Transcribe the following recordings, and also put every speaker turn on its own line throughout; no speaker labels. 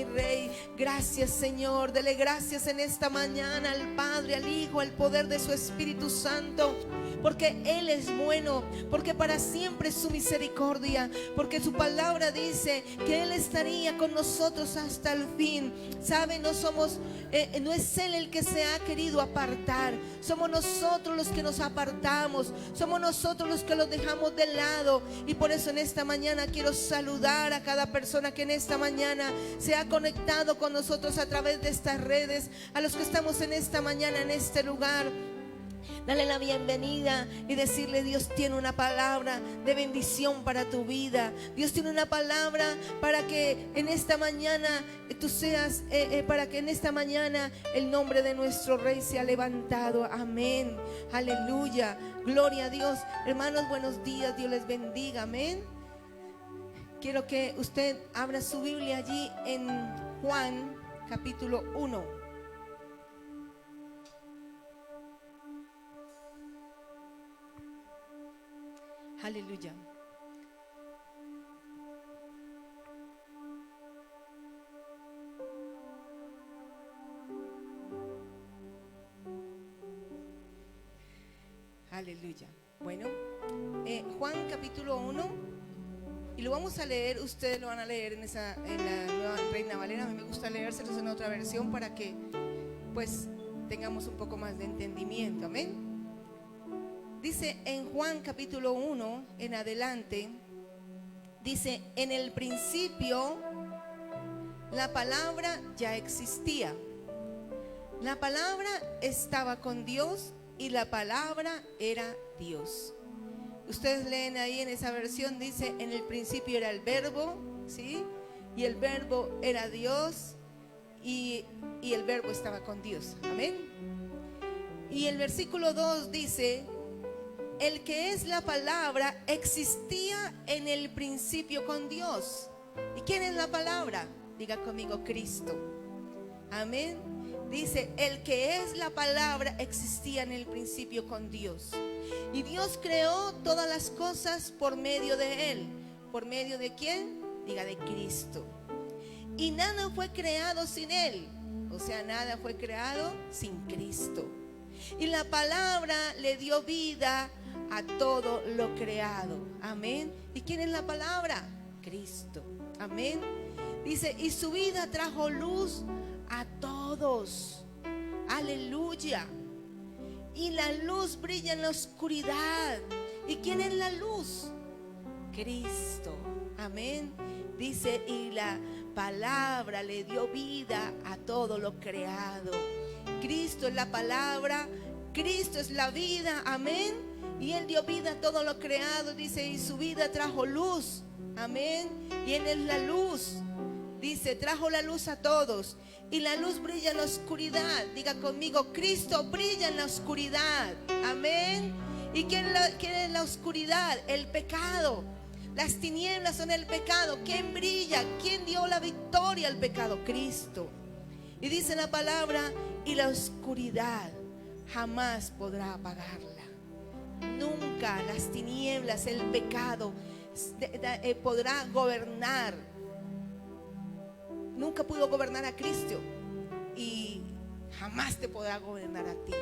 mi Rey. Gracias, Señor. Dele gracias en esta mañana al Padre, al Hijo, al poder de su Espíritu Santo, porque Él es bueno, porque para siempre es su misericordia, porque su palabra dice que Él estaría con nosotros hasta el fin. ¿Sabe? No es Él el que se ha querido apartar, somos nosotros los que nos apartamos, somos nosotros los que los dejamos de lado. Y por eso en esta mañana quiero saludar a cada persona que en esta mañana se ha conectado con nosotros a través de estas redes, a los que estamos en esta mañana en este lugar. Dale la bienvenida y decirle: Dios tiene una palabra de bendición para tu vida. Dios tiene una palabra para que en esta mañana tú seas, para que en esta mañana el nombre de nuestro Rey sea levantado. Amén. Aleluya. Gloria a Dios. Hermanos, buenos días. Dios les bendiga. Amén. Quiero que usted abra su Biblia allí en Juan capítulo 1. Aleluya. Aleluya. Bueno, Juan capítulo 1, y lo vamos a leer. Ustedes lo van a leer en la Nueva Reina Valera. A mí me gusta leérselos en otra versión para que pues tengamos un poco más de entendimiento. Amén. Dice en Juan capítulo 1 en adelante, dice: en el principio la palabra ya existía, la palabra estaba con Dios y la palabra era Dios. Ustedes leen ahí en esa versión, dice: en el principio era el verbo, ¿sí? Y el verbo era Dios, y el verbo estaba con Dios. Amén. Y el versículo 2 dice: el que es la palabra existía en el principio con Dios. ¿Y quién es la palabra? Diga conmigo: Cristo. Amén. Dice: el que es la palabra existía en el principio con Dios. Y Dios creó todas las cosas por medio de Él. ¿Por medio de quién? Diga: de Cristo. Y nada fue creado sin Él. O sea, nada fue creado sin Cristo. Y la palabra le dio vida a todo lo creado. Amén. ¿Y quién es la palabra? Cristo. Amén. Dice: y su vida trajo luz a todos. Aleluya. Y la luz brilla en la oscuridad. ¿Y quién es la luz? Cristo. Amén. Dice: y la palabra le dio vida a todo lo creado. Cristo es la palabra, Cristo es la vida. Amén. Y Él dio vida a todo lo creado. Dice: y su vida trajo luz. Amén. Y Él es la luz. Dice: trajo la luz a todos. Y la luz brilla en la oscuridad. Diga conmigo: Cristo brilla en la oscuridad. Amén. ¿Y quién es la oscuridad? El pecado. Las tinieblas son el pecado. ¿Quién brilla? ¿Quién dio la victoria al pecado? Cristo. Y dice la palabra: y la oscuridad jamás podrá apagarla. Nunca las tinieblas, el pecado podrá gobernar. Nunca pudo gobernar a Cristo y jamás te podrá gobernar a ti.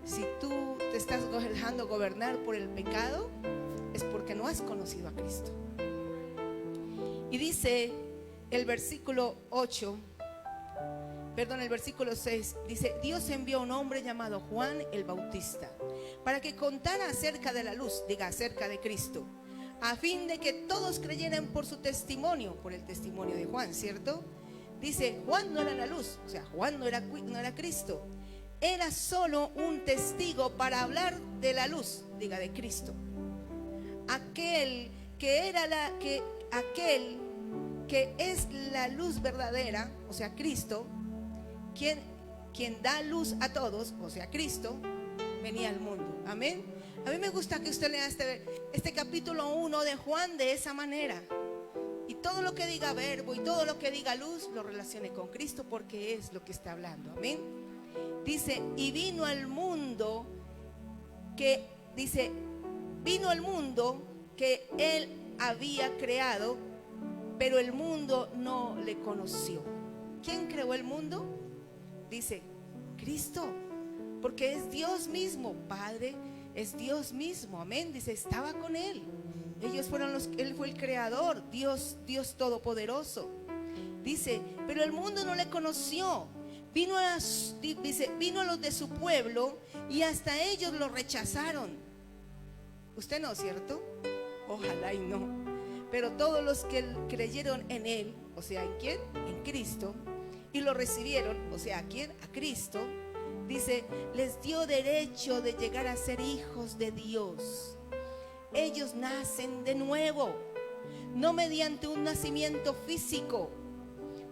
Si tú te estás dejando gobernar por el pecado, es porque no has conocido a Cristo. Y dice el versículo 6, dice: Dios envió a un hombre llamado Juan el Bautista para que contara acerca de la luz, diga, acerca de Cristo, a fin de que todos creyeran por su testimonio, por el testimonio de Juan, ¿cierto? Dice: Juan no era la luz, o sea, Juan no era Cristo, era solo un testigo para hablar de la luz, diga, de Cristo. Aquel que es la luz verdadera, o sea, Cristo, quien da luz a todos, o sea, Cristo, venía al mundo. Amén. A mí me gusta que usted lea este capítulo 1 de Juan de esa manera, y todo lo que diga verbo y todo lo que diga luz lo relacione con Cristo, porque es lo que está hablando. Amén. Dice: y vino al mundo que Él había creado, pero el mundo no le conoció. ¿quién creó el mundo? Dice, Cristo, porque es Dios mismo, Padre, es Dios mismo, amén. Dice, estaba con Él. Él fue el creador, Dios todopoderoso. Dice, pero el mundo no le conoció. Vino a los de su pueblo y hasta ellos lo rechazaron. Usted no, ¿cierto? Ojalá y no. Pero todos los que creyeron en Él, o sea, ¿en quién? En Cristo, y lo recibieron, o sea, ¿a quién? A Cristo. Dice, les dio derecho de llegar a ser hijos de Dios. Ellos nacen de nuevo, no mediante un nacimiento físico,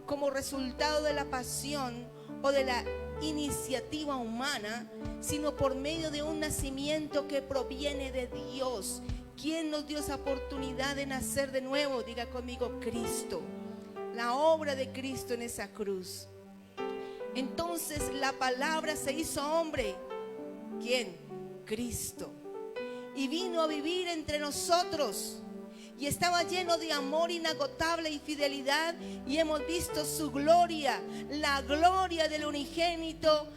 como resultado de la pasión o de la iniciativa humana, sino por medio de un nacimiento que proviene de Dios. ¿Quién nos dio esa oportunidad de nacer de nuevo? Diga conmigo, Cristo. La obra de Cristo en esa cruz. Entonces la palabra se hizo hombre. ¿Quién? Cristo. Y vino a vivir entre nosotros. Y estaba lleno de amor inagotable y fidelidad. Y hemos visto su gloria, la gloria del unigénito,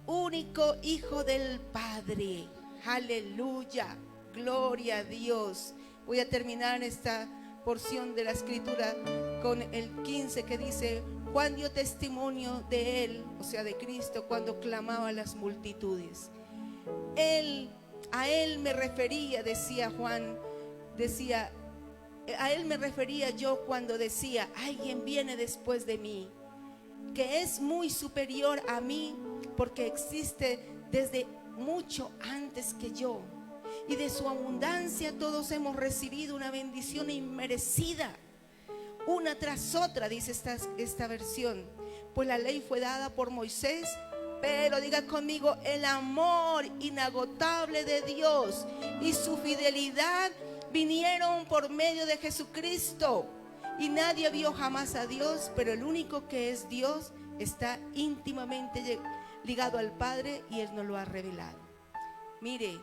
único Hijo del Padre. Aleluya, gloria a Dios. Voy a terminar esta porción de la escritura con el 15 que dice: Juan dio testimonio de Él, o sea de Cristo, cuando clamaba a las multitudes. A Él me refería, decía Juan, a Él me refería yo cuando decía: alguien viene después de mí, que es muy superior a mí, porque existe desde mucho antes que yo. Y de su abundancia todos hemos recibido una bendición inmerecida, una tras otra, dice esta versión. Pues la ley fue dada por Moisés, pero diga conmigo, el amor inagotable de Dios y su fidelidad vinieron por medio de Jesucristo. Y nadie vio jamás a Dios, pero el único que es Dios está íntimamente ligado al Padre y Él nos lo ha revelado. Mire,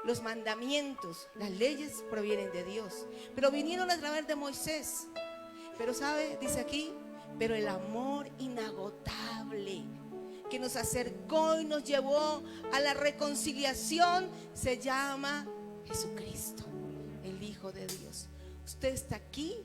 los mandamientos, las leyes provienen de Dios, pero vinieron a través de Moisés. Pero sabe, dice aquí, pero el amor inagotable que nos acercó y nos llevó a la reconciliación se llama Jesucristo, el Hijo de Dios. Usted está aquí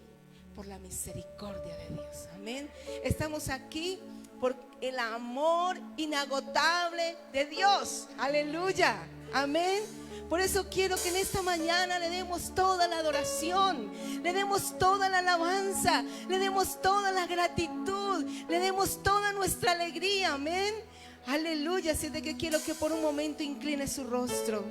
por la misericordia de Dios, amén. Estamos aquí por el amor inagotable de Dios, aleluya, amén. Por eso quiero que en esta mañana le demos toda la adoración, le demos toda la alabanza, le demos toda la gratitud, le demos toda nuestra alegría, amén. Aleluya. Así de que quiero que por un momento incline su rostro.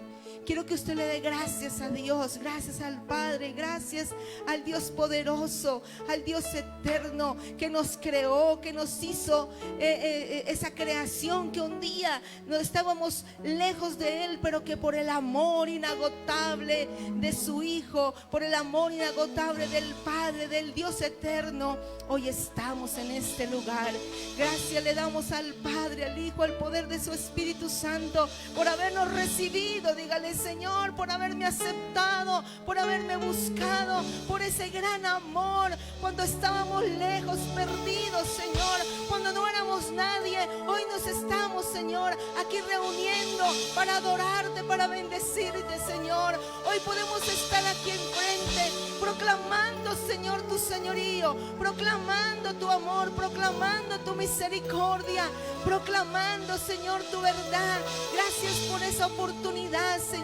Quiero que usted le dé gracias a Dios, gracias al Padre, gracias al Dios poderoso, al Dios eterno que nos creó, que nos hizo esa creación que un día no estábamos lejos de Él, pero que por el amor inagotable de su Hijo, por el amor inagotable del Padre, del Dios eterno, hoy estamos en este lugar. Gracias le damos al Padre, al Hijo, al poder de su Espíritu Santo por habernos recibido. Dígale: Señor, por haberme aceptado, por haberme buscado, por ese gran amor cuando estábamos lejos, perdidos, Señor, cuando no éramos nadie. Hoy nos estamos, Señor, aquí reuniendo para adorarte, para bendecirte, Señor. Hoy podemos estar aquí enfrente proclamando, Señor, tu señorío, proclamando tu amor, proclamando tu misericordia, proclamando, Señor, tu verdad. Gracias por esa oportunidad, Señor.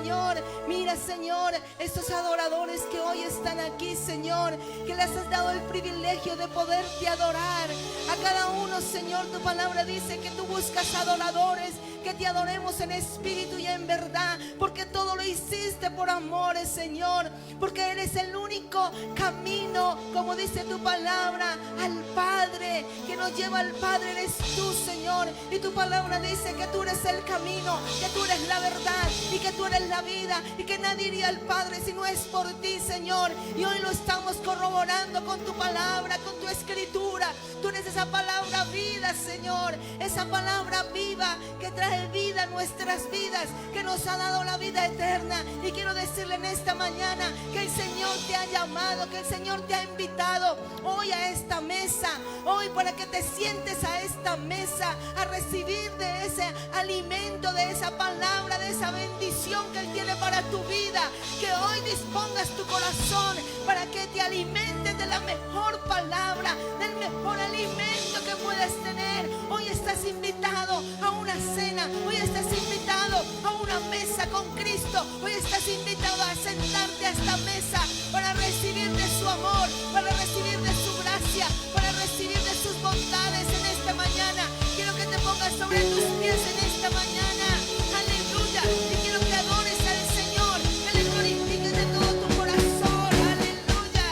Mira, Señor, estos adoradores que hoy están aquí, Señor, que les has dado el privilegio de poderte adorar. A cada uno, Señor, tu palabra dice que tú buscas adoradores que te adoremos en espíritu y en verdad, porque todo lo hiciste por amores, Señor, porque eres el único camino, como dice tu palabra, al Padre, que nos lleva al Padre eres tú, Señor. Y tu palabra dice que tú eres el camino, que tú eres la verdad y y que tú eres la vida y que nadie iría al Padre si no es por ti, Señor. Y hoy lo estamos corroborando con tu palabra, con tu escritura. Tú eres esa palabra vida, Señor, esa palabra viva que trae vida a nuestras vidas, que nos ha dado la vida eterna. Y quiero decirle en esta mañana que el Señor te ha llamado, que el Señor te ha invitado hoy a esta mesa, hoy para que te sientes a esta mesa a recibir de ese alimento, de esa palabra, de esa bendición que Él tiene para tu vida. Que hoy dispongas tu corazón para que te alimentes de la mejor palabra, del mejor alimento que puedes tener. Hoy estás invitado a una cena, hoy estás invitado a una mesa con Cristo, hoy estás invitado a sentarte a esta mesa para recibir de su amor, para recibir de su gracia, para recibir de sus bondades en esta mañana. Quiero que te pongas sobre tus pies en esta mañana, aleluya, y quiero que adores al Señor, que le glorifiques de todo tu corazón, aleluya,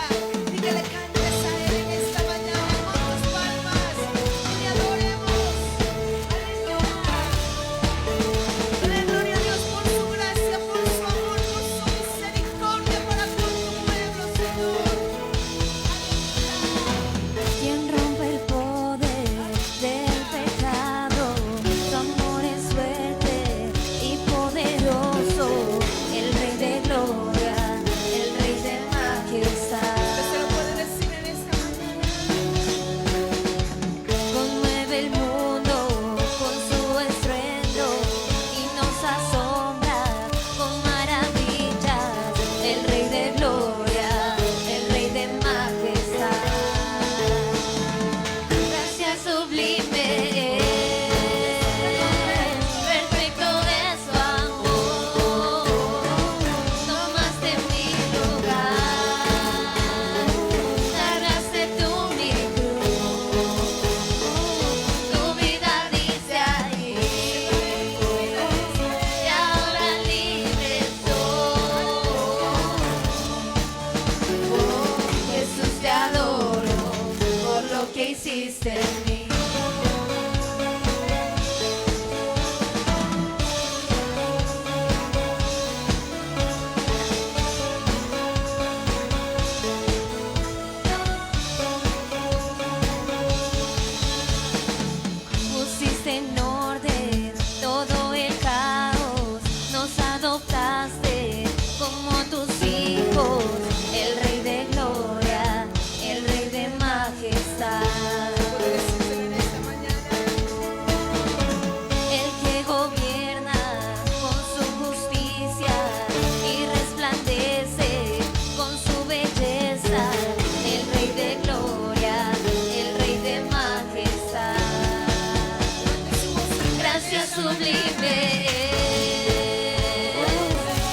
y que le cantes a Él en esta mañana con tus palmas, y le adoremos, aleluya. Dale gloria a Dios por su gracia, por su amor, por su misericordia para con tu pueblo, Señor.
Quien rompe el poder del pecado, su amor es fuerte y poderoso, el Rey de gloria, el Rey de majestad.
Usted se lo puede decir en esta mañana.
Conmueve el mundo con su estruendo y nos asombra con maravillas, el Rey de gloria, el Rey de majestad. Gracia sublime, perfecto es su amor, tomaste mi lugar, cargaste tú mi cruz, tu vida dice ahí, y ahora libre soy. Oh, Jesús, te adoro por lo que hiciste en mí. Pusiste en orden todo el caos, nos adoptaste como tus hijos, el Rey de gloria, el Rey de majestad.
Puede decírselo en esta mañana.
El que gobierna con su justicia y resplandece con su belleza, el Rey de gloria, el Rey de majestad. Gracia sublime,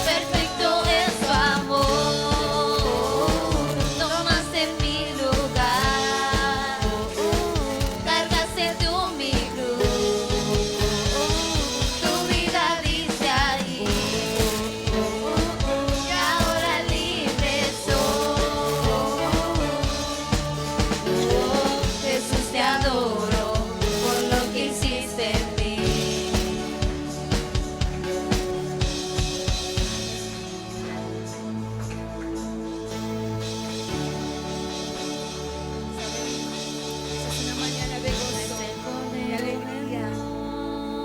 perfecto es su amor, tomaste mi lugar, cargaste tú mi cruz, tu vida dice ahí, y ahora libre soy. Oh, Jesús, te adoro por lo que hiciste en mí.
Esta es una mañana de gozo, de alegría,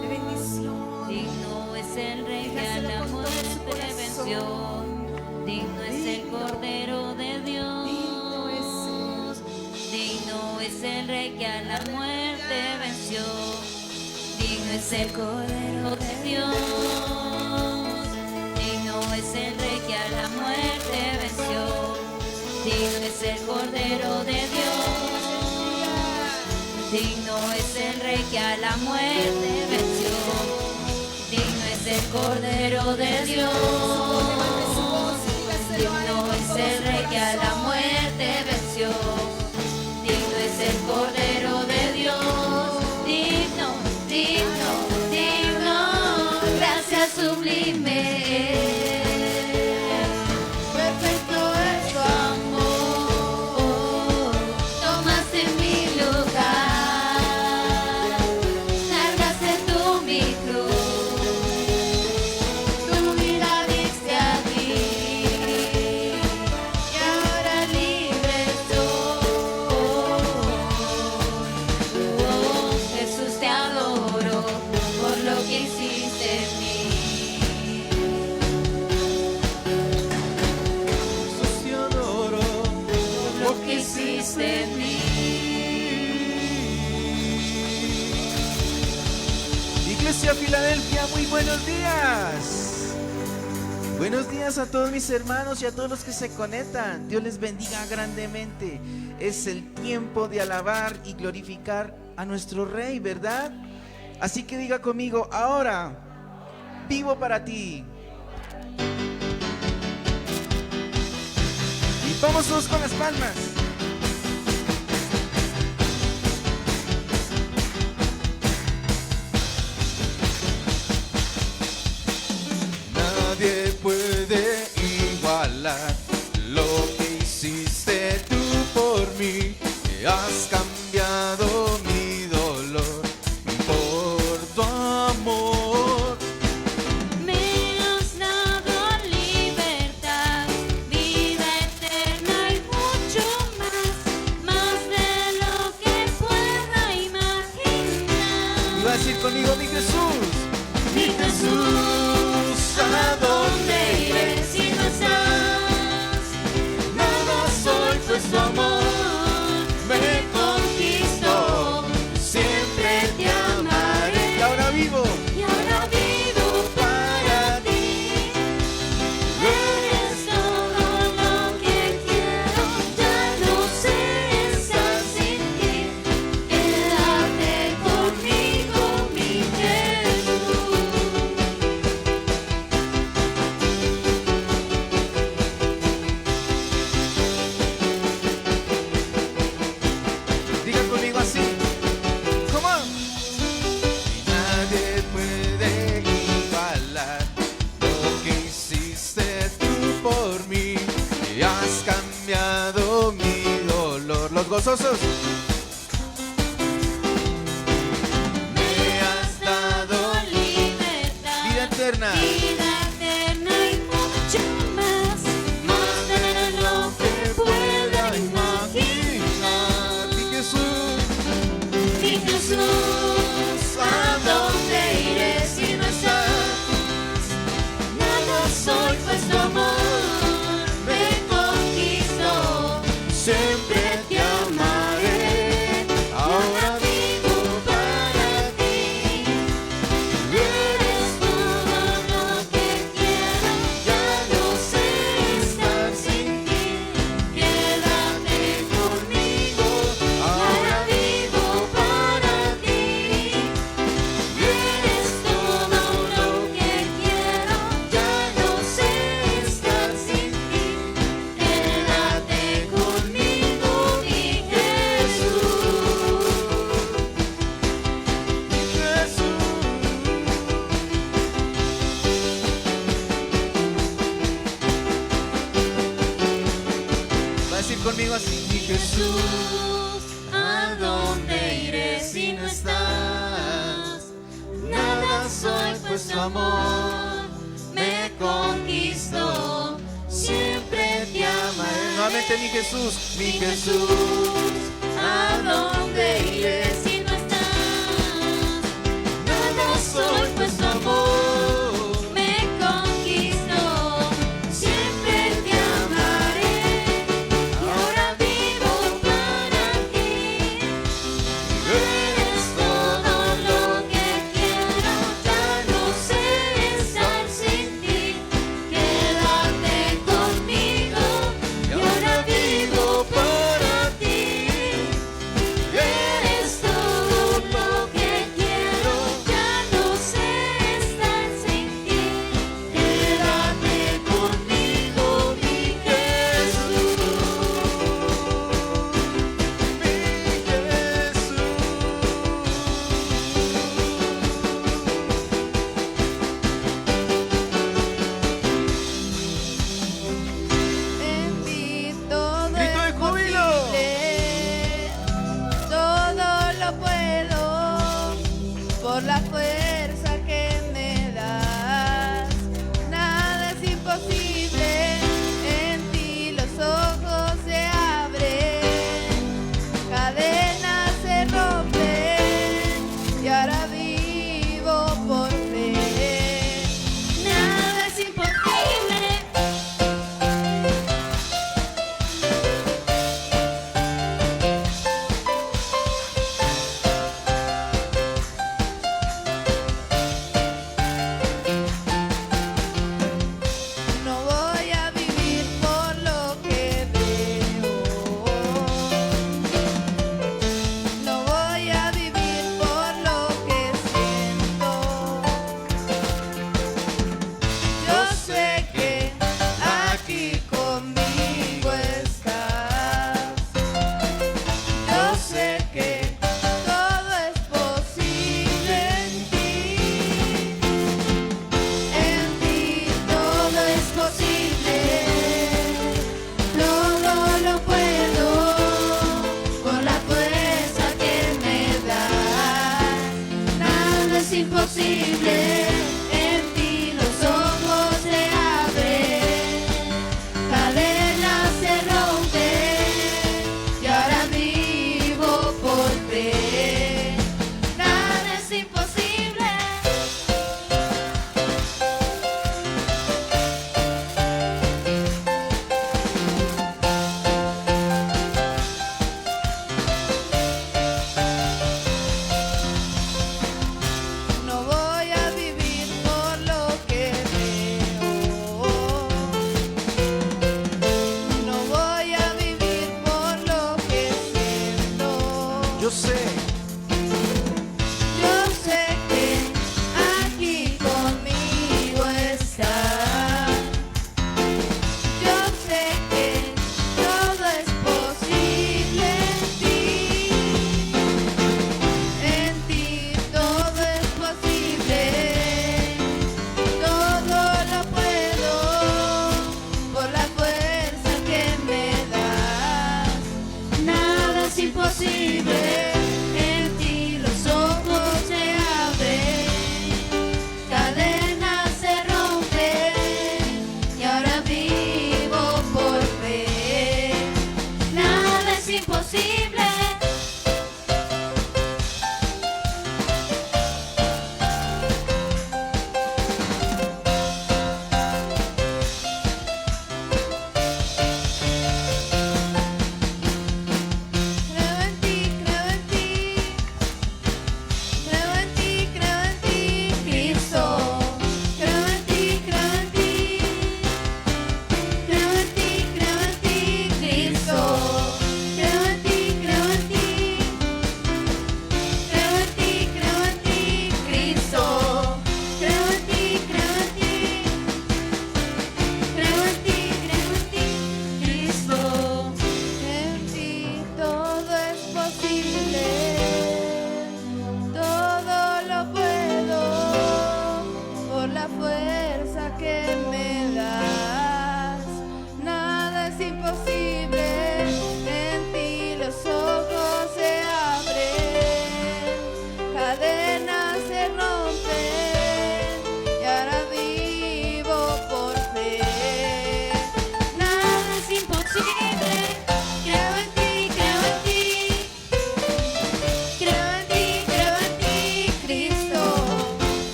de bendición.
Digno es el Rey que a
Dígaselo
la
con todo su
muerte
corazón.
venció. Digno es el Cordero de Dios. Digno es el Rey que a la muerte venció. Digno es el Cordero de Dios. Digno es el Rey que a la muerte venció. Digno es el Cordero de Dios. Digno es el Rey que a la muerte venció. Digno es el Cordero de Dios. Digno es el Rey que a la muerte venció. Digno es el Cordero de Dios. Digno, digno, digno. Gracia sublime. Perfecto es tu amor. Tomaste mi lugar. Cargaste tú mi cruz. Tu
Filadelfia, muy buenos días. Buenos días a todos mis hermanos y a todos los que se conectan. Dios les bendiga grandemente. Es el tiempo de alabar y glorificar a nuestro Rey, ¿verdad? Así que diga conmigo, ahora vivo para ti. Y vamos todos con las palmas. Nadie puede igualar lo que hiciste tú por mí. Has cambiado mi dolor por tu amor.
Me has dado libertad, vida eterna y mucho más de lo que pueda imaginar.
Y va a decir conmigo, mi Jesús,
Mi Jesús, ¿a dónde iré si no estás? Nada soy, pues tu amor me conquistó. Siempre te amaré.
y ahora vivo.
Y ahora vivo para ti. Eres todo lo que quiero. Ya no sé estar sin ti. Quédate conmigo, mi Jesús.
Digan conmigo así. Come on. Nadie puede igualar lo que hiciste tú por mí. Y has cambiado mi dolor. Los gozosos.
Me has dado libertad,
Vida eterna.
vida eterna y mucho más de lo que pueda imaginar.
Mi Jesús.
Mi Jesús, ¿a dónde iré si no estás? Nada soy, pues tu amor me conquistó. Siempre te amaré. Ahora vivo para ti. Eres todo lo que quiero. Ya no sé estar sin ti. Quédate conmigo. Ahora vivo para ti. Eres todo lo que quiero. Ya no sé estar sin ti. Quédate conmigo, mi Jesús.
Va a decir conmigo así. Mi
Jesús, ¿a dónde iré si no estás? Nada soy, pues tu amor me conquistó. Siempre te amaré.
Nuevamente mi Jesús.
Mi Jesús, ¿a dónde iré si no estás? Nada soy, pues tu amor me conquistó. Siempre te amaré. Y ahora vivo para ti. Eres todo lo que quiero. Ya no sé estar sin ti. Quédate conmigo. Y ahora vivo para ti. Eres todo lo que quiero. Ya no sé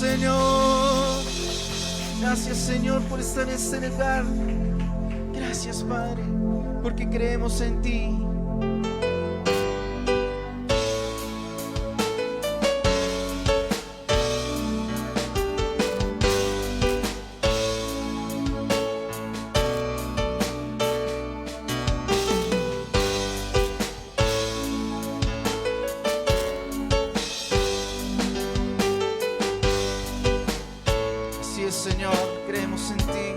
Señor. Gracias, Señor, por estar en este lugar. Gracias, Padre, porque creemos en ti. Así es, Señor, creemos en ti.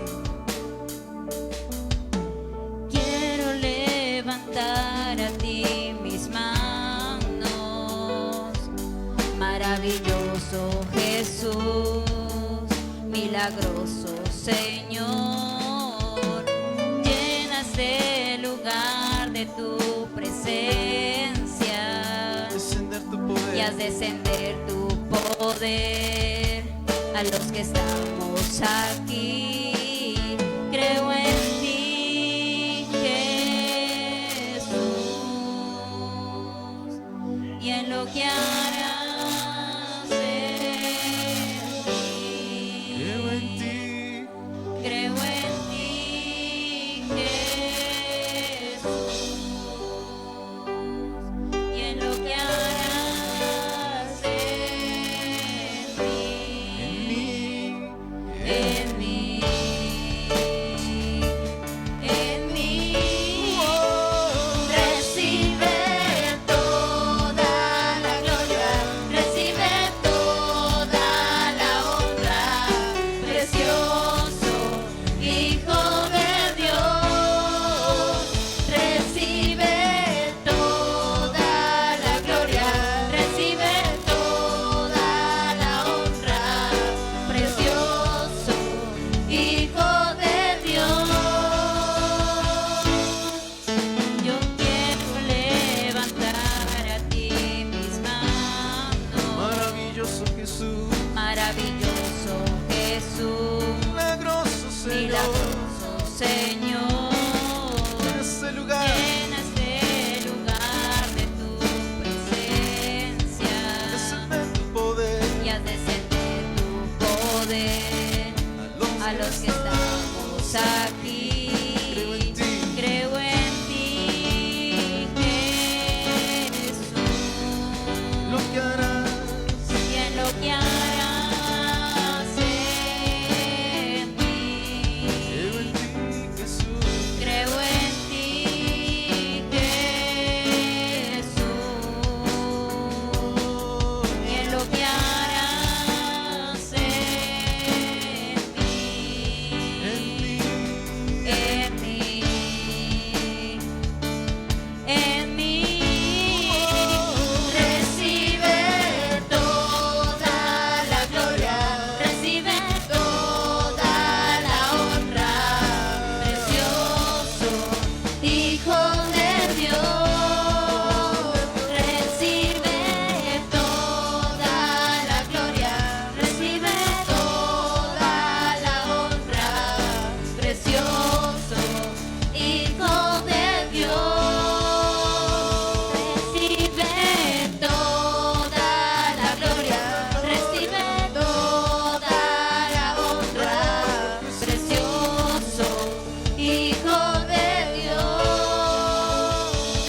Quiero levantar a ti mis manos, maravilloso Jesús, milagroso Señor. Llena este lugar de tu presencia
Descender tu poder.
y haz descender tu poder a los que estamos aquí. Creo en ti, Jesús, y en lo que harás en mí.
Creo en ti.
Creo en ti, Jesús, y en lo que harás en mí.
En mí.
En mí, recibe toda la gloria, recibe toda la honra, precioso Hijo de Dios. Recibe toda la gloria, recibe toda la honra, precioso Hijo de Dios. Yo quiero levantar a ti mis manos,
Maravilloso Jesús.
maravilloso Jesús,
Milagroso Señor.
milagroso Señor.
En este lugar.
Llena este lugar de tu presencia
Descender tu poder.
y haz descender tu poder a los que estamos aquí.
Creo en ti.
Creo en ti, Jesús,
Lo que harás.
y en lo que harás en mí.
Creo en ti, Jesús.
Creo en ti, Jesús, y en lo que harás en mí.
En mí.
En mí, en mí, recibe toda la gloria, recibe toda la honra, precioso Hijo de Dios. Recibe toda la gloria, recibe toda la honra, precioso Hijo de Dios. Recibe toda la gloria, recibe toda la honra, precioso Hijo de Dios.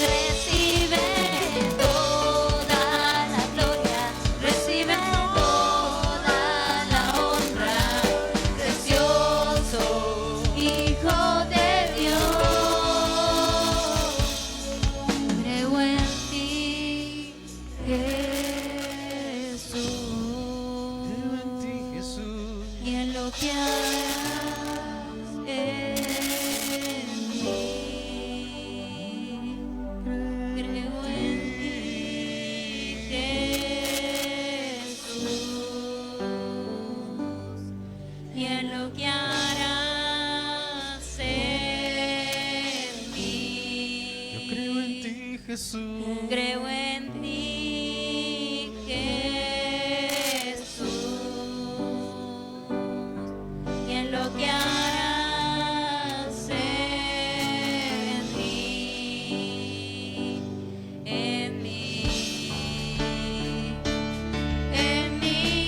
Recibe toda la gloria, recibe toda la honra, precioso Hijo de Dios. Creo en ti, Jesús,
Creo en ti, Jesús.
y en lo que harás en mí. Creo en ti, Jesús, y en lo que harás en mí.
Yo creo en ti, Jesús.
Creo en ti, Jesús, y en lo que harás en mí. En mí, en mí,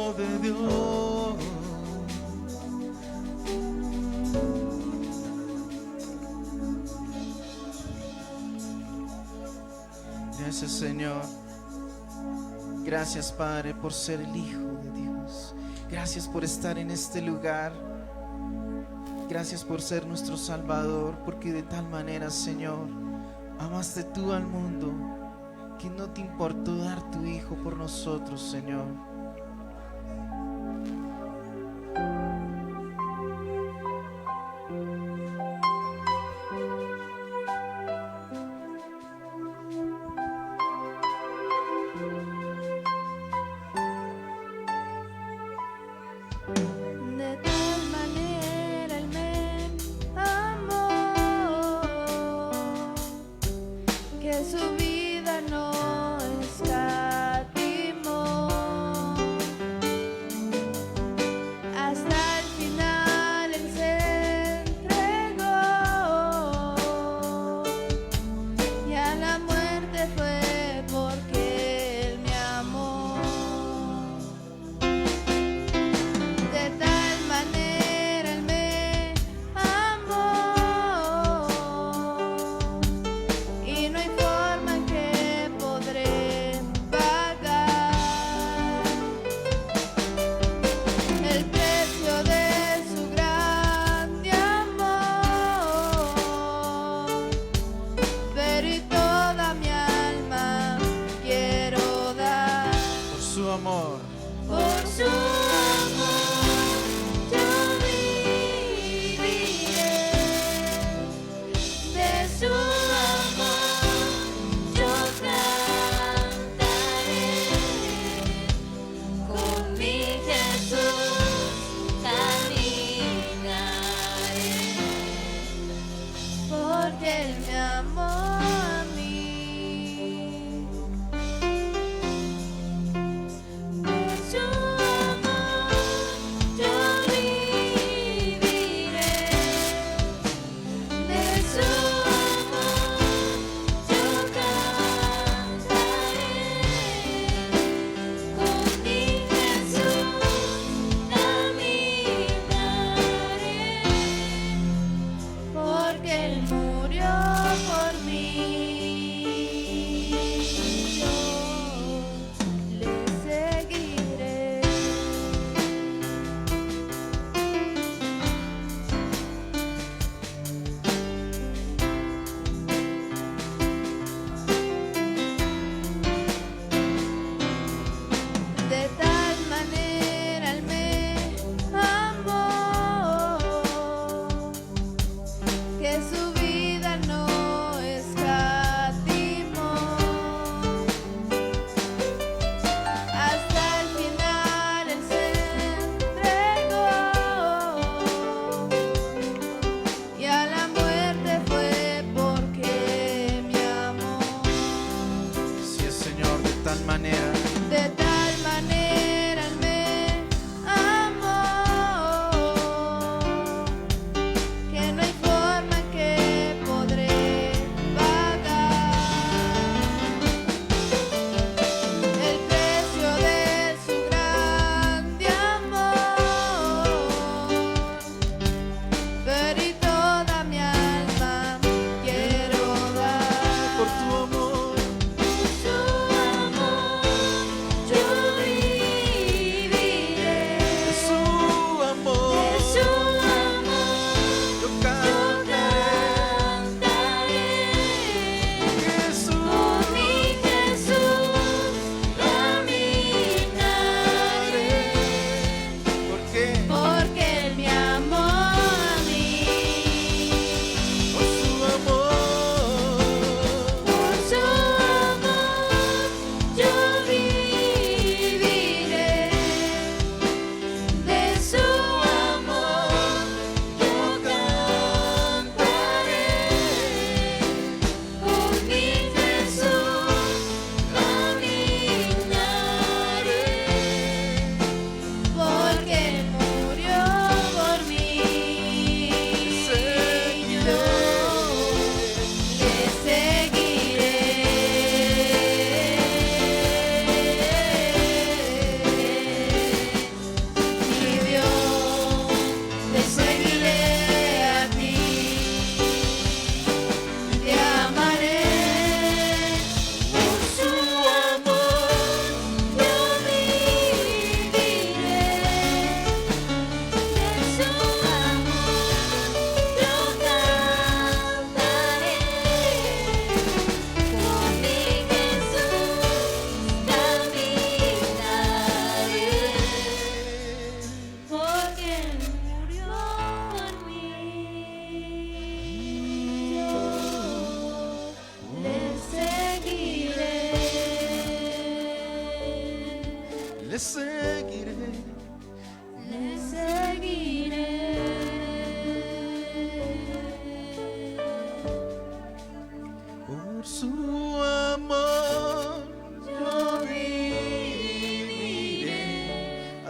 Cordero de Dios. Gracias, Señor. Gracias, Padre, por ser el Hijo de Dios. Gracias por estar en este lugar. Gracias por ser nuestro Salvador, porque de tal manera, Señor, amaste tú al mundo, que no te importó dar tu Hijo por nosotros, Señor.
De tal manera Él me amó, que su vida no escatimó.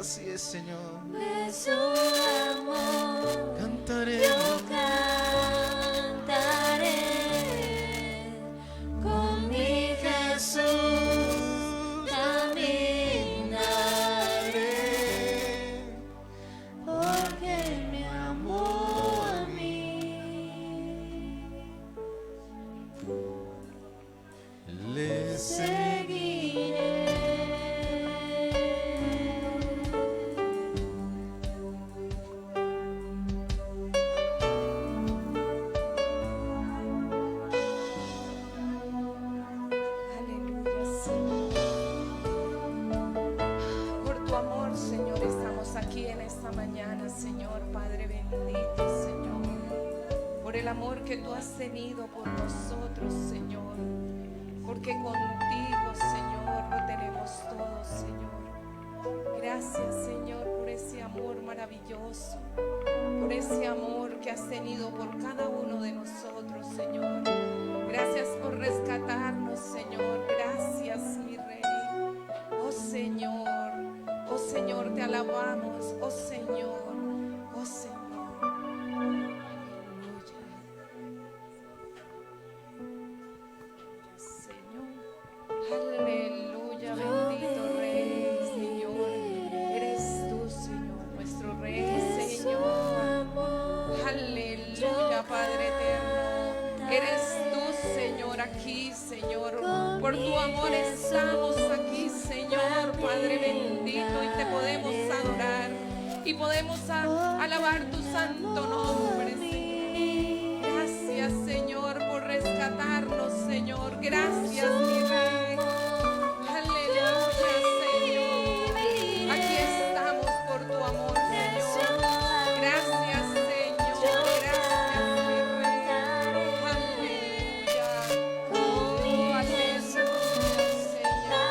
Así es, Señor.
De su amor
Cantaré.
yo cantaré, con mi Jesús caminaré, porque me amó a mí.
Le
Seguiré.
Aleluya, Señor. Por tu amor, Señor, estamos aquí en esta mañana, Señor, Padre bendito, Señor. Por el amor que tú has tenido por nosotros, Señor. Porque contigo, Señor, lo tenemos todo, Señor. Gracias, Señor, por ese amor maravilloso. Por ese amor que has tenido por cada uno de nosotros, Señor. Gracias por rescatarnos, Señor. Gracias, mi Rey. Oh Señor, te alabamos. Oh Señor, oh Señor. Aleluya. Señor. Aleluya, bendito Rey, Señor. Eres tú, Señor, nuestro Rey, Señor. Aleluya, Padre eterno. Eres tú, Señor, aquí, Señor. Por tu amor estamos aquí, Señor, Padre bendito, y te podemos adorar y podemos alabar tu santo nombre, Señor. Gracias, Señor, por rescatarnos, Señor. Gracias, mi Rey. Aleluya, Señor. Aquí estamos por tu amor, Señor. Gracias, Señor. Gracias, mi Rey. Aleluya. Oh, aleluya, Señor.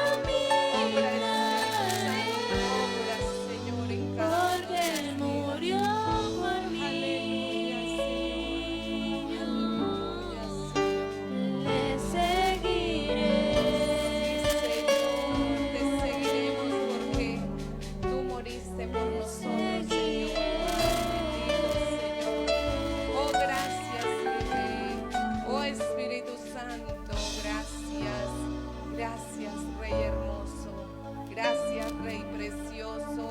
Obra Señor, en cada uno de
Porque Él murió por mí.
Aleluya, Señor.
Le seguiré.
Señor, te seguiremos porque tú moriste por nosotros, Señor. Bendito, Señor. Oh, gracias, mi Rey. Oh, Espíritu Santo, gracias. Gracias, Rey hermoso. Gracias, Rey precioso.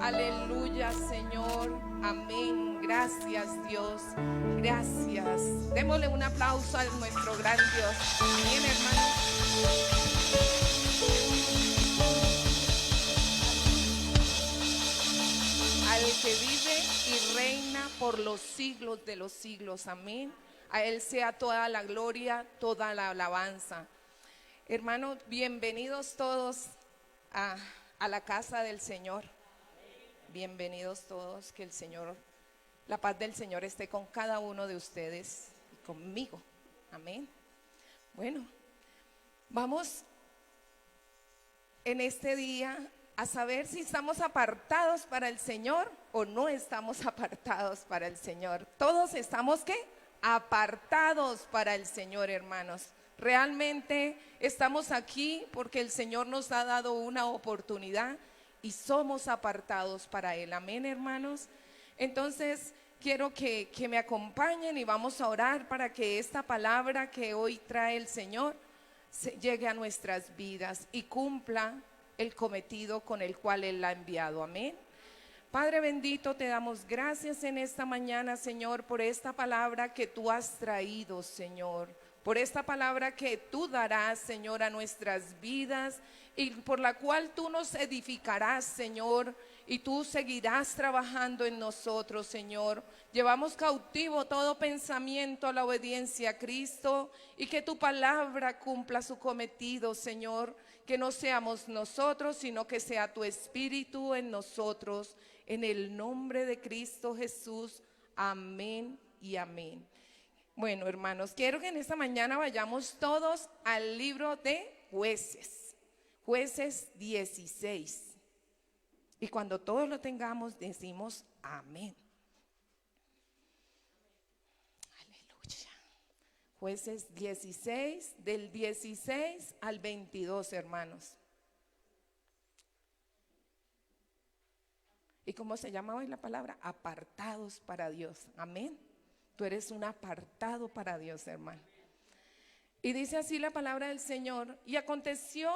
Aleluya, Señor. Amén. Gracias, Dios. Gracias. Démosle un aplauso a nuestro gran Dios. Amén, hermanos. Al que vive y reina por los siglos de los siglos. Amén. A Él sea toda la gloria, toda la alabanza. Hermanos, bienvenidos todos a la casa del Señor. Bienvenidos todos, que el Señor, la paz del Señor esté con cada uno de ustedes y conmigo. Amén. Bueno, vamos en este día a saber si estamos apartados para el Señor o no estamos apartados para el Señor. Todos estamos, ¿qué? Apartados para el Señor, hermanos. Realmente estamos aquí porque el Señor nos ha dado una oportunidad y somos apartados para Él. Amén, hermanos. Entonces, quiero que me acompañen y vamos a orar para que esta palabra que hoy trae el Señor llegue a nuestras vidas y cumpla el cometido con el cual Él la ha enviado. Amén. Padre bendito, te damos gracias en esta mañana, Señor, por esta palabra que tú has traído, Señor. Por esta palabra que tú darás, Señor, a nuestras vidas y por la cual tú nos edificarás, Señor, y tú seguirás trabajando en nosotros, Señor. Llevamos cautivo todo pensamiento a la obediencia a Cristo y que tu palabra cumpla su cometido, Señor. Que no seamos nosotros, sino que sea tu Espíritu en nosotros. En el nombre de Cristo Jesús. Amén y amén. Bueno, hermanos, quiero que en esta mañana vayamos todos al libro de Jueces. Jueces 16. Y cuando todos lo tengamos, decimos amén. Aleluya. Jueces 16, del 16 al 22, hermanos.
¿Y cómo se llama hoy la palabra? Apartados para Dios. Amén. Tú eres un apartado para Dios, hermano. Y dice así la palabra del Señor. Y aconteció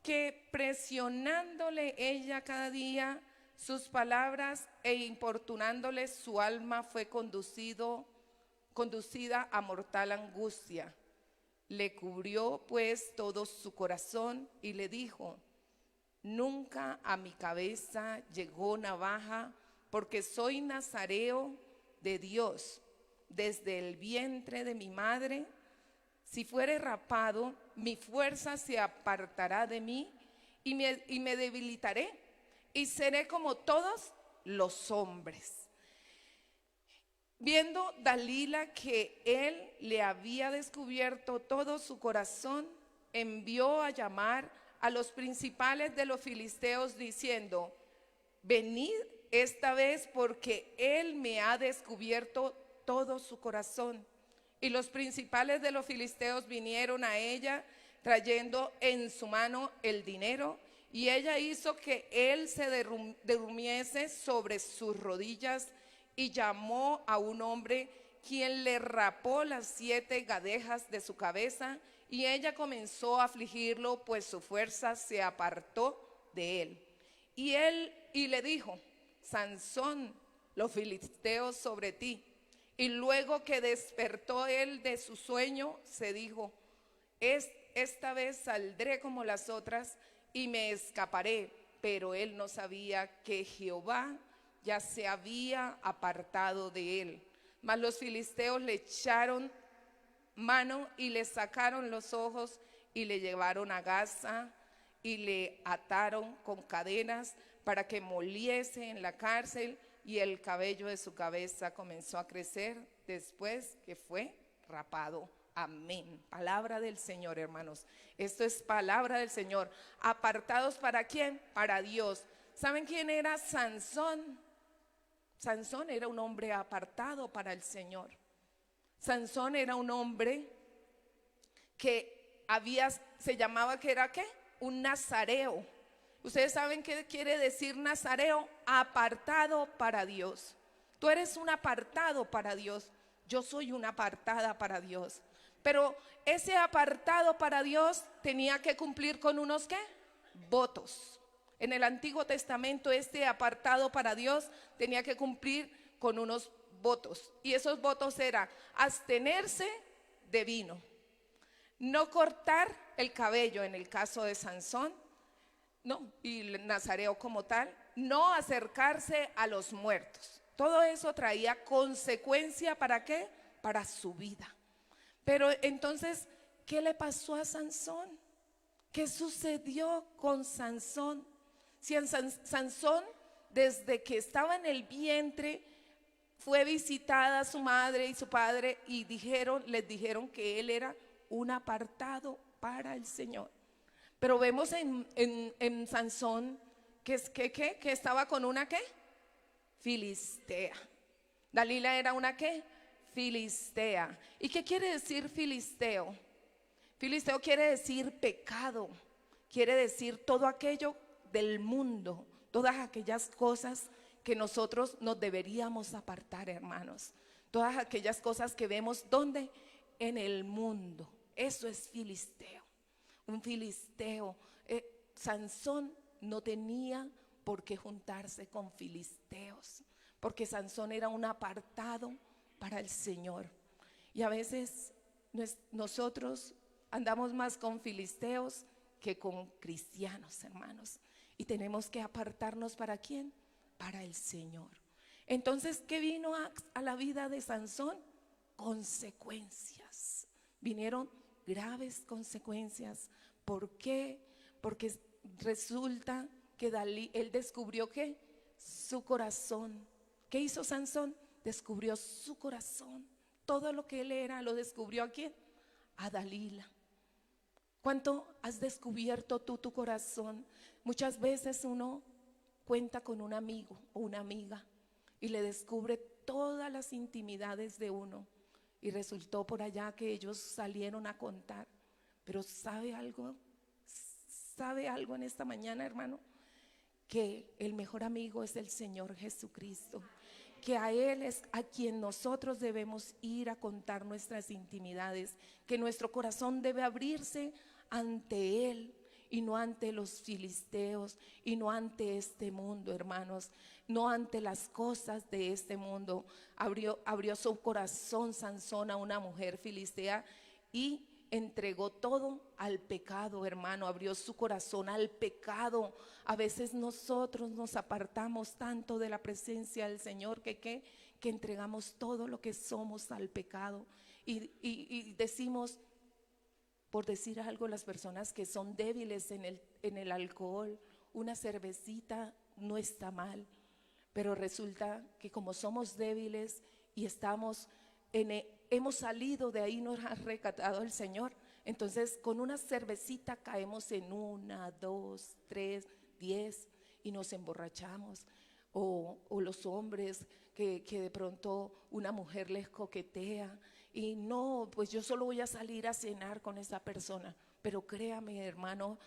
que presionándole ella cada día sus palabras e importunándole su alma fue conducida a mortal angustia. Le cubrió pues todo su corazón y le dijo: nunca a mi cabeza llegó navaja, porque soy nazareo de Dios desde el vientre de mi madre. Si fuere rapado, mi fuerza se apartará de mí y me debilitaré y seré como todos los hombres. Viendo Dalila que él le había descubierto todo su corazón, envió a llamar a los principales de los filisteos diciendo: venid esta vez, porque él me ha descubierto todo su corazón. Y los principales de los filisteos vinieron a ella trayendo en su mano el dinero, y ella hizo que él se durmiese sobre sus rodillas y llamó a un hombre, quien le rapó las 7 gadejas de su cabeza, y ella comenzó a afligirlo, pues su fuerza se apartó de él. Y le dijo: Sansón, los filisteos sobre ti. Y luego que despertó él de su sueño, se dijo: esta vez saldré como las otras y me escaparé. Pero él no sabía que Jehová ya se había apartado de él. Mas los filisteos le echaron mano y le sacaron los ojos y le llevaron a Gaza y le ataron con cadenas para que moliese en la cárcel, y el cabello de su cabeza comenzó a crecer después que fue rapado. Amén. Palabra del Señor, hermanos. Esto es palabra del Señor. ¿Apartados para quién? Para Dios. ¿Saben quién era Sansón? Sansón era un hombre apartado para el Señor. Sansón era un hombre que se llamaba, que era ¿qué? Un nazareo. ¿Ustedes saben qué quiere decir nazareo? Apartado para Dios. Tú eres un apartado para Dios. Yo soy una apartada para Dios. Pero ese apartado para Dios tenía que cumplir con unos ¿qué? Votos. En el Antiguo Testamento este apartado para Dios tenía que cumplir con unos votos. Y esos votos eran abstenerse de vino, no cortar el cabello en el caso de Sansón, no, y el nazareo como tal, no acercarse a los muertos. Todo eso traía consecuencia, ¿para qué? Para su vida. Pero entonces, ¿qué le pasó a Sansón? ¿Qué sucedió con Sansón? Si Sansón, desde que estaba en el vientre, fue visitada su madre y su padre y les dijeron que él era un apartado para el Señor. Pero vemos en Sansón que estaba con una ¿qué? Filistea. Dalila era una ¿qué? Filistea. ¿Y qué quiere decir filisteo? Filisteo quiere decir pecado, quiere decir todo aquello del mundo, todas aquellas cosas que nosotros nos deberíamos apartar, hermanos. Todas aquellas cosas que vemos, ¿dónde? En el mundo. Eso es filisteo. Un filisteo. Sansón no tenía por qué juntarse con filisteos, porque Sansón era un apartado para el Señor. Y a veces nosotros andamos más con filisteos que con cristianos, hermanos. Y tenemos que apartarnos, ¿para quién? Para el Señor. Entonces, ¿qué vino a la vida de Sansón? Consecuencias. Vinieron graves consecuencias. ¿Por qué? Porque resulta que él descubrió ¿qué? Su corazón. ¿Qué hizo Sansón? Descubrió su corazón. Todo lo que él era lo descubrió ¿a quién? A Dalila. ¿Cuánto has descubierto tú tu corazón? Muchas veces uno cuenta con un amigo o una amiga y le descubre todas las intimidades de uno, y resultó por allá que ellos salieron a contar. Pero ¿sabe algo? ¿Sabe algo en esta mañana, hermano? que el mejor amigo es el Señor Jesucristo, que a Él es a quien nosotros debemos ir a contar nuestras intimidades, que nuestro corazón debe abrirse ante Él y no ante los filisteos y no ante este mundo, hermanos, no ante las cosas de este mundo. Abrió su corazón Sansón a una mujer filistea y entregó todo al pecado, hermano. Abrió su corazón al pecado. A veces nosotros nos apartamos tanto de la presencia del Señor que entregamos todo lo que somos al pecado y decimos, por decir algo, las personas que son débiles en el alcohol, una cervecita no está mal, pero resulta que como somos débiles y hemos salido de ahí, nos ha rescatado el Señor, entonces con una cervecita caemos en 1, 2, 3, 10 y nos emborrachamos. O los hombres que de pronto una mujer les coquetea y no, pues yo solo voy a salir a cenar con esa persona. Pero créame, hermano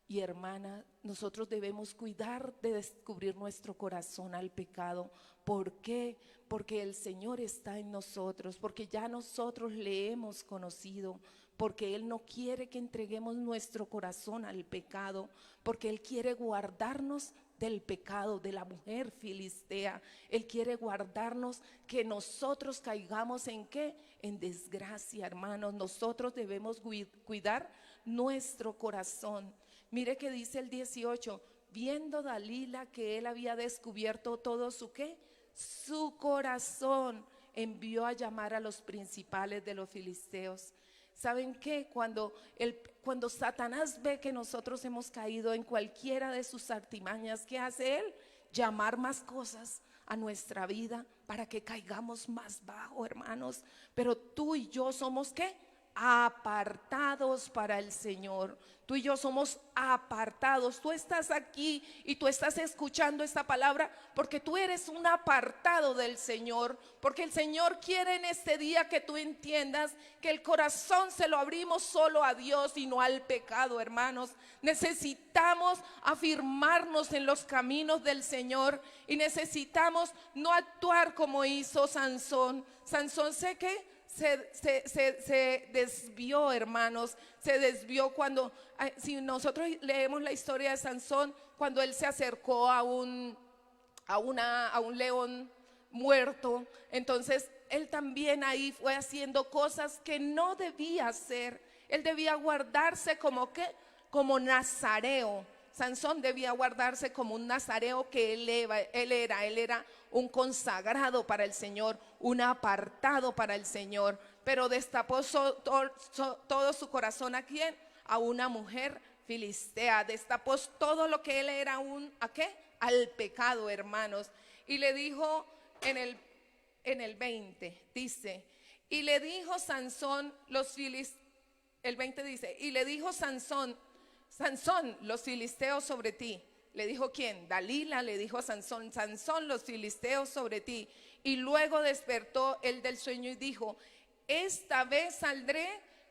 y hermana, nosotros debemos cuidar de descubrir nuestro corazón al pecado. ¿Por qué? Porque el Señor está en nosotros, porque ya nosotros le hemos conocido, porque Él no quiere que entreguemos nuestro corazón al pecado, porque Él quiere guardarnos del pecado de la mujer filistea. Él quiere guardarnos que nosotros caigamos en ¿qué? En desgracia, hermanos. Nosotros debemos cuidar nuestro corazón. Mire que dice el 18, viendo Dalila que él había descubierto todo su ¿qué? Su corazón, envió a llamar a los principales de los filisteos. ¿Saben qué? Cuando Satanás ve que nosotros hemos caído en cualquiera de sus artimañas, ¿qué hace él? Llamar más cosas a nuestra vida para que caigamos más bajo, hermanos. Pero tú y yo somos ¿qué? Apartados para el Señor. Tú y yo somos apartados. Tú estás aquí y tú estás escuchando esta palabra porque tú eres un apartado del Señor, porque el Señor quiere en este día que tú entiendas que el corazón se lo abrimos solo a Dios y no al pecado, hermanos. Necesitamos afirmarnos en los caminos del Señor y necesitamos no actuar como hizo Sansón. Sansón sé que se desvió, hermanos, se desvió cuando, si nosotros leemos la historia de Sansón, cuando él se acercó a un león muerto, entonces él también ahí fue haciendo cosas que no debía hacer. Él debía guardarse como nazareo. Sansón debía guardarse como un nazareo que él era un consagrado para el Señor, un apartado para el Señor, pero destapó todo su corazón ¿a quién? A una mujer filistea. Destapó todo lo que él era ¿a qué? Al pecado, hermanos. Y le dijo en el 20, dice, y le dijo Sansón, el 20 dice, y le dijo Sansón, los filisteos sobre ti. Le dijo ¿quién? Dalila le dijo a Sansón, Sansón, los filisteos sobre ti. Y luego despertó él del sueño y dijo, esta vez saldré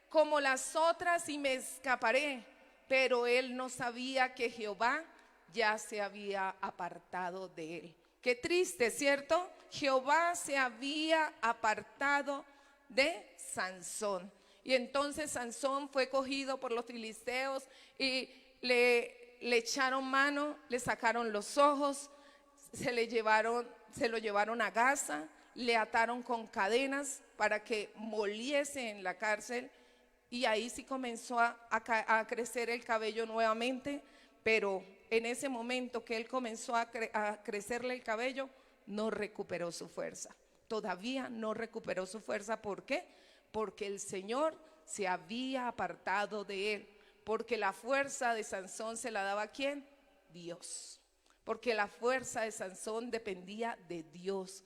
como las otras y me escaparé. Pero él no sabía que Jehová ya se había apartado de él. Qué triste, ¿cierto? Jehová se había apartado de Sansón. Y entonces Sansón fue cogido por los filisteos y le echaron mano, le sacaron los ojos, se lo llevaron a Gaza, le ataron con cadenas para que moliese en la cárcel. Y ahí sí comenzó a crecer el cabello nuevamente, pero en ese momento que él comenzó a crecerle el cabello, no recuperó su fuerza. Todavía no recuperó su fuerza. ¿Por qué? Porque el Señor se había apartado de él. Porque la fuerza de Sansón se la daba ¿a quién? Dios. Porque la fuerza de Sansón dependía de Dios.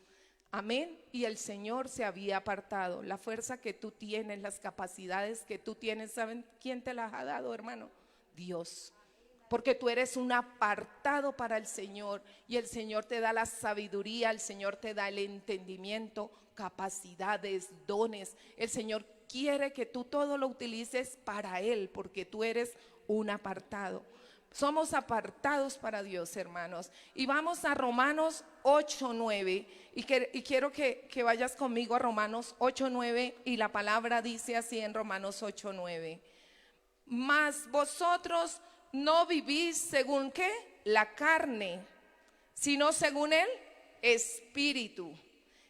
Amén. Y el Señor se había apartado. La fuerza que tú tienes, las capacidades que tú tienes, ¿saben quién te las ha dado, hermano? Dios. Porque tú eres un apartado para el Señor y el Señor te da la sabiduría, el Señor te da el entendimiento, capacidades, dones. El Señor quiere que tú todo lo utilices para Él porque tú eres un apartado. Somos apartados para Dios, hermanos. Y vamos a Romanos 8:9. Y quiero que vayas conmigo a Romanos 8:9. Y la palabra dice así en Romanos 8:9. Mas vosotros no vivís según ¿qué? La carne, sino según el Espíritu.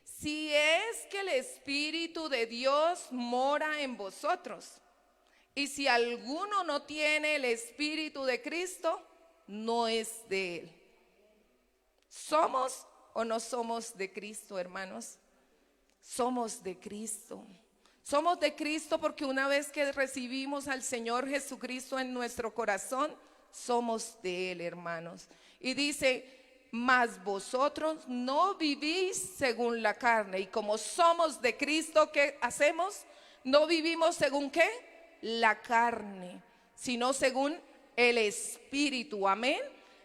Si es que el Espíritu de Dios mora en vosotros. Y si alguno no tiene el Espíritu de Cristo, no es de Él. ¿Somos o no somos de Cristo, hermanos? Somos de Cristo. Somos de Cristo porque una vez que recibimos al Señor Jesucristo en nuestro corazón, somos de Él, hermanos. Y dice, mas vosotros no vivís según la carne. Y como somos de Cristo, ¿qué hacemos? No vivimos según ¿qué? La carne, sino según el Espíritu. Amén.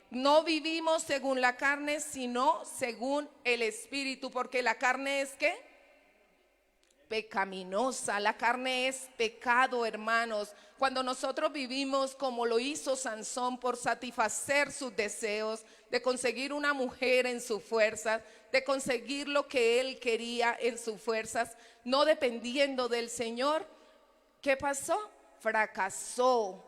No vivimos según la carne, sino según el Espíritu, porque la carne es ¿qué? Pecaminosa. La carne es pecado, hermanos. Cuando nosotros vivimos como lo hizo Sansón, por satisfacer sus deseos, de conseguir una mujer en sus fuerzas, de conseguir lo que él quería en sus fuerzas, no dependiendo del Señor, ¿qué pasó? Fracasó.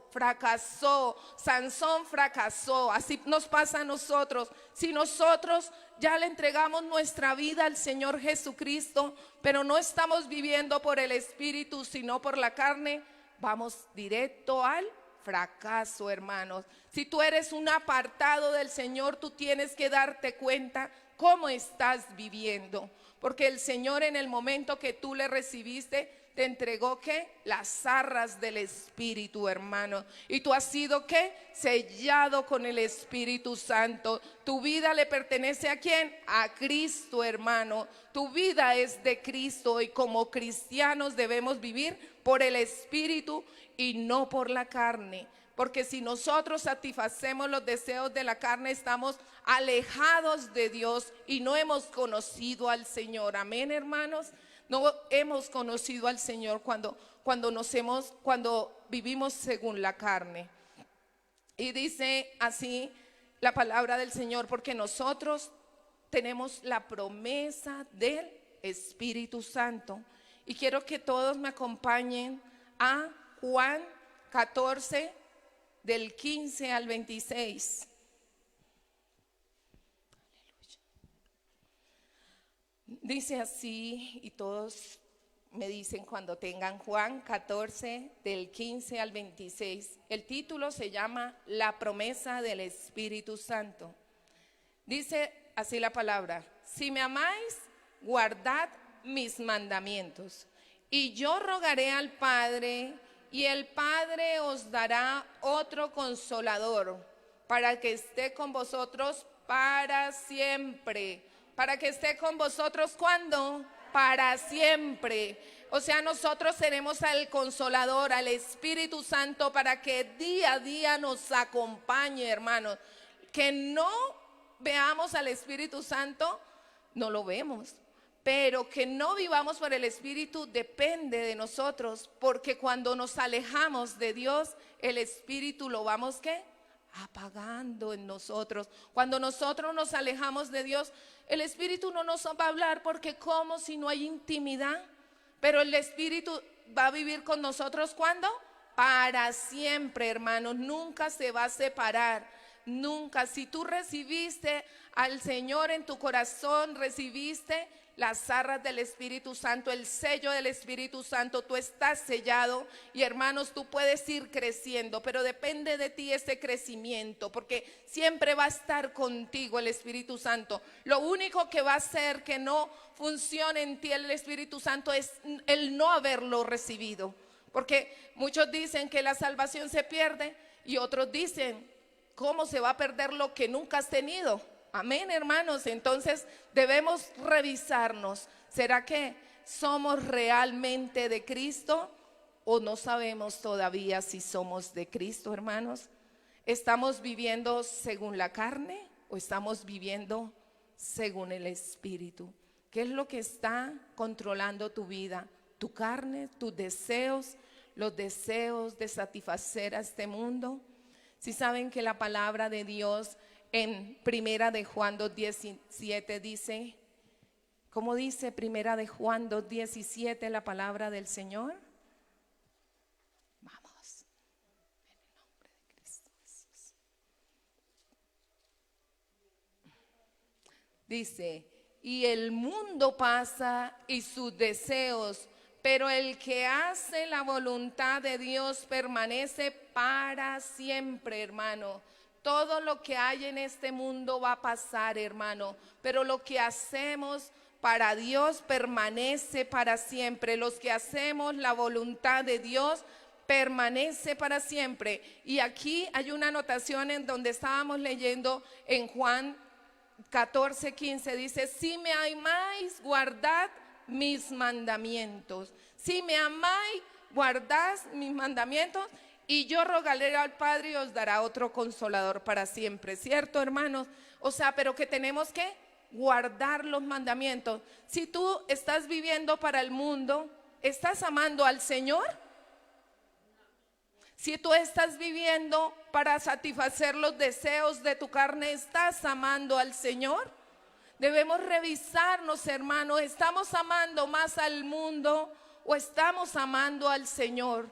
Sansón fracasó. Así nos pasa a nosotros. Si nosotros ya le entregamos nuestra vida al Señor Jesucristo, pero no estamos viviendo por el Espíritu, sino por la carne, vamos directo al fracaso, hermanos. Si tú eres un apartado del Señor, tú tienes que darte cuenta cómo estás viviendo, porque el Señor, en el momento que tú le recibiste, te entregó ¿qué? Las arras del Espíritu, hermano. Y tú has sido ¿qué? Sellado con el Espíritu Santo. Tu vida le pertenece ¿a quién? A Cristo, hermano. Tu vida es de Cristo y como cristianos debemos vivir por el Espíritu y no por la carne. Porque si nosotros satisfacemos los deseos de la carne, estamos alejados de Dios y no hemos conocido al Señor. Amén, hermanos. No hemos conocido al Señor cuando vivimos según la carne. Y dice así la palabra del Señor, porque nosotros tenemos la promesa del Espíritu Santo. Y quiero que todos me acompañen a Juan 14, del 15 al 26. Dice así, y todos me dicen cuando tengan Juan 14, del 15 al 26. El título se llama La promesa del Espíritu Santo. Dice así la palabra: si me amáis, guardad mis mandamientos. Y yo rogaré al Padre, y el Padre os dará otro consolador, para que esté con vosotros para siempre. Para que esté con vosotros, ¿cuándo? Para siempre. O sea, nosotros tenemos al Consolador, al Espíritu Santo, para que día a día nos acompañe, hermanos. Que no veamos al Espíritu Santo, no lo vemos. Pero que no vivamos por el Espíritu depende de nosotros. Porque cuando nos alejamos de Dios, el Espíritu lo vamos, ¿qué? Apagando en nosotros. Cuando nosotros nos alejamos de Dios, el Espíritu no nos va a hablar, porque como si no hay intimidad. Pero el Espíritu va a vivir con nosotros, ¿cuándo? Para siempre, hermanos. Nunca se va a separar. Nunca. Si tú recibiste al Señor en tu corazón, recibiste las arras del Espíritu Santo, el sello del Espíritu Santo, tú estás sellado. Y hermanos, tú puedes ir creciendo, pero depende de ti ese crecimiento, porque siempre va a estar contigo el Espíritu Santo. Lo único que va a hacer que no funcione en ti el Espíritu Santo es el no haberlo recibido. Porque muchos dicen que la salvación se pierde, y otros dicen, ¿cómo se va a perder lo que nunca has tenido? Amén, hermanos. Entonces debemos revisarnos. ¿Será que somos realmente de Cristo o no sabemos todavía si somos de Cristo, hermanos? ¿Estamos viviendo según la carne o estamos viviendo según el Espíritu? ¿Qué es lo que está controlando tu vida? ¿Tu carne, tus deseos, los deseos de satisfacer a este mundo? Si saben que la palabra de Dios en Primera de Juan 2:17 dice, ¿cómo dice Primera de Juan 2:17 la palabra del Señor? Vamos, en el nombre de Cristo Jesús. Dice, y el mundo pasa y sus deseos, pero el que hace la voluntad de Dios permanece para siempre, hermano. Todo lo que hay en este mundo va a pasar, hermano, pero lo que hacemos para Dios permanece para siempre. Los que hacemos la voluntad de Dios permanece para siempre. Y aquí hay una anotación en donde estábamos leyendo en Juan 14:15, dice, si me amáis, guardad mis mandamientos. Si me amáis, guardad mis mandamientos, y yo rogaré al Padre y os dará otro consolador para siempre. ¿Cierto, hermanos? O sea, pero que tenemos que guardar los mandamientos. Si tú estás viviendo para el mundo, ¿estás amando al Señor? Si tú estás viviendo para satisfacer los deseos de tu carne, ¿estás amando al Señor? Debemos revisarnos, hermanos, ¿estamos amando más al mundo o estamos amando al Señor?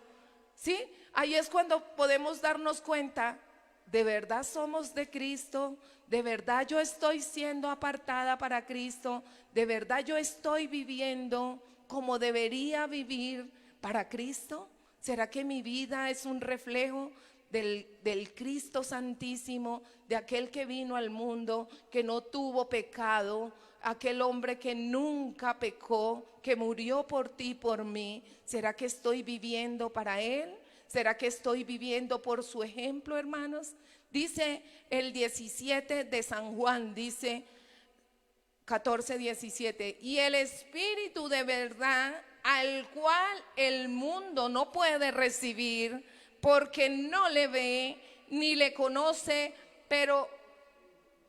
¿Sí? Ahí es cuando podemos darnos cuenta, ¿de verdad somos de Cristo? ¿De verdad yo estoy siendo apartada para Cristo? ¿De verdad yo estoy viviendo como debería vivir para Cristo? ¿Será que mi vida es un reflejo del Cristo Santísimo, de aquel que vino al mundo, que no tuvo pecado, aquel hombre que nunca pecó, que murió por ti y por mí? ¿Será que estoy viviendo para Él? ¿Será que estoy viviendo por su ejemplo, hermanos? Dice el 17 de San Juan, dice 14:17, y el Espíritu de verdad, al cual el mundo no puede recibir, porque no le ve ni le conoce, pero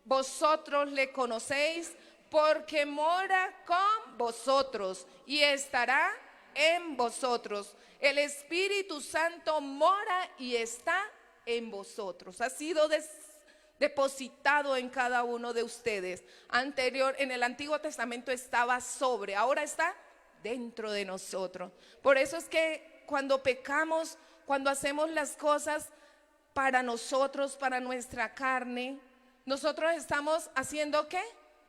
vosotros le conocéis, porque mora con vosotros y estará en vosotros. El Espíritu Santo mora y está en vosotros. Ha sido depositado en cada uno de ustedes. En el Antiguo Testamento estaba sobre, ahora está dentro de nosotros. Por eso es que cuando pecamos, cuando hacemos las cosas para nosotros, para nuestra carne, nosotros estamos haciendo ¿qué?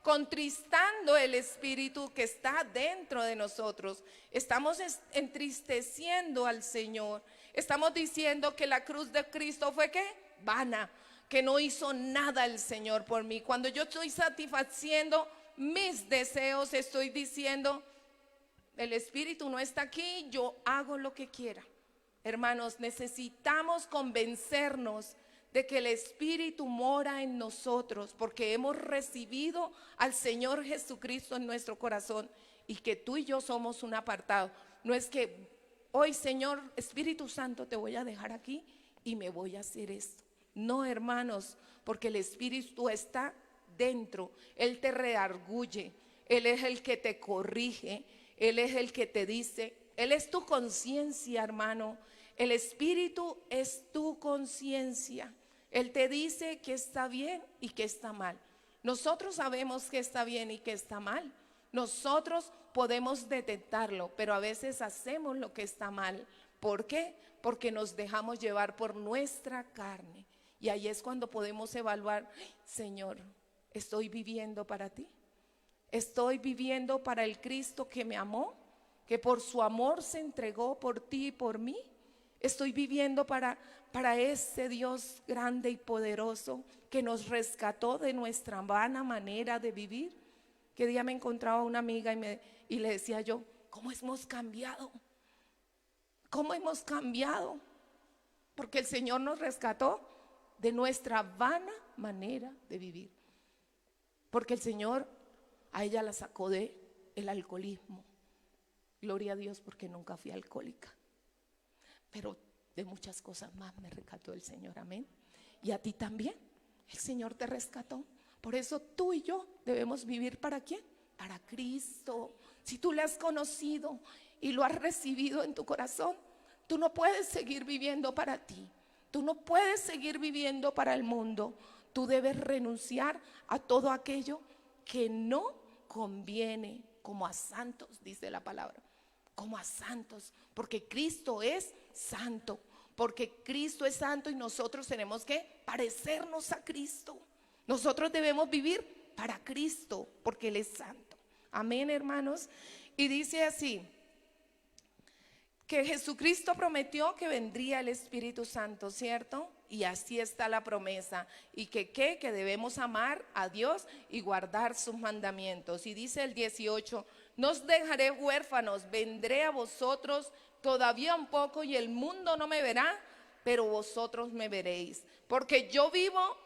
Contristando el Espíritu que está dentro de nosotros. Estamos entristeciendo al Señor. Estamos diciendo que la cruz de Cristo fue ¿qué? Vana, que no hizo nada el Señor por mí. Cuando yo estoy satisfaciendo mis deseos, estoy diciendo, el Espíritu no está aquí, yo hago lo que quiera. Hermanos, necesitamos convencernos de que el Espíritu mora en nosotros, porque hemos recibido al Señor Jesucristo en nuestro corazón, y que tú y yo somos un apartado. No es que hoy, Señor Espíritu Santo, te voy a dejar aquí y me voy a hacer esto. No, hermanos, porque el Espíritu está dentro. Él te redarguye, Él es el que te corrige, Él es el que te dice, Él es tu conciencia, hermano. El Espíritu es tu conciencia. Él te dice que está bien y que está mal. Nosotros sabemos que está bien y que está mal. Nosotros podemos detectarlo, pero a veces hacemos lo que está mal. ¿Por qué? Porque nos dejamos llevar por nuestra carne. Y ahí es cuando podemos evaluar, Señor, ¿estoy viviendo para ti? ¿Estoy viviendo para el Cristo que me amó, que por su amor se entregó por ti y por mí? ¿Estoy viviendo para ese Dios grande y poderoso que nos rescató de nuestra vana manera de vivir? Que día me encontraba una amiga y le decía yo, ¿cómo hemos cambiado? ¿Cómo hemos cambiado? Porque el Señor nos rescató de nuestra vana manera de vivir. Porque el Señor a ella la sacó de el alcoholismo. Gloria a Dios, porque nunca fui alcohólica. Pero de muchas cosas más me rescató el Señor, amén. Y a ti también, el Señor te rescató. Por eso tú y yo debemos vivir ¿para quién? Para Cristo. Si tú le has conocido y lo has recibido en tu corazón, tú no puedes seguir viviendo para ti. Tú no puedes seguir viviendo para el mundo. Tú debes renunciar a todo aquello que no conviene, como a santos, dice la palabra, como a santos, porque Cristo es santo, porque Cristo es santo y nosotros tenemos que parecernos a Cristo. Nosotros debemos vivir para Cristo, porque Él es santo. Amén, hermanos. Y dice así, que Jesucristo prometió que vendría el Espíritu Santo, ¿cierto? Y así está la promesa. Y que debemos amar a Dios y guardar sus mandamientos. Y dice el 18, no os dejaré huérfanos, vendré a vosotros todavía un poco y el mundo no me verá, pero vosotros me veréis. Porque yo vivo,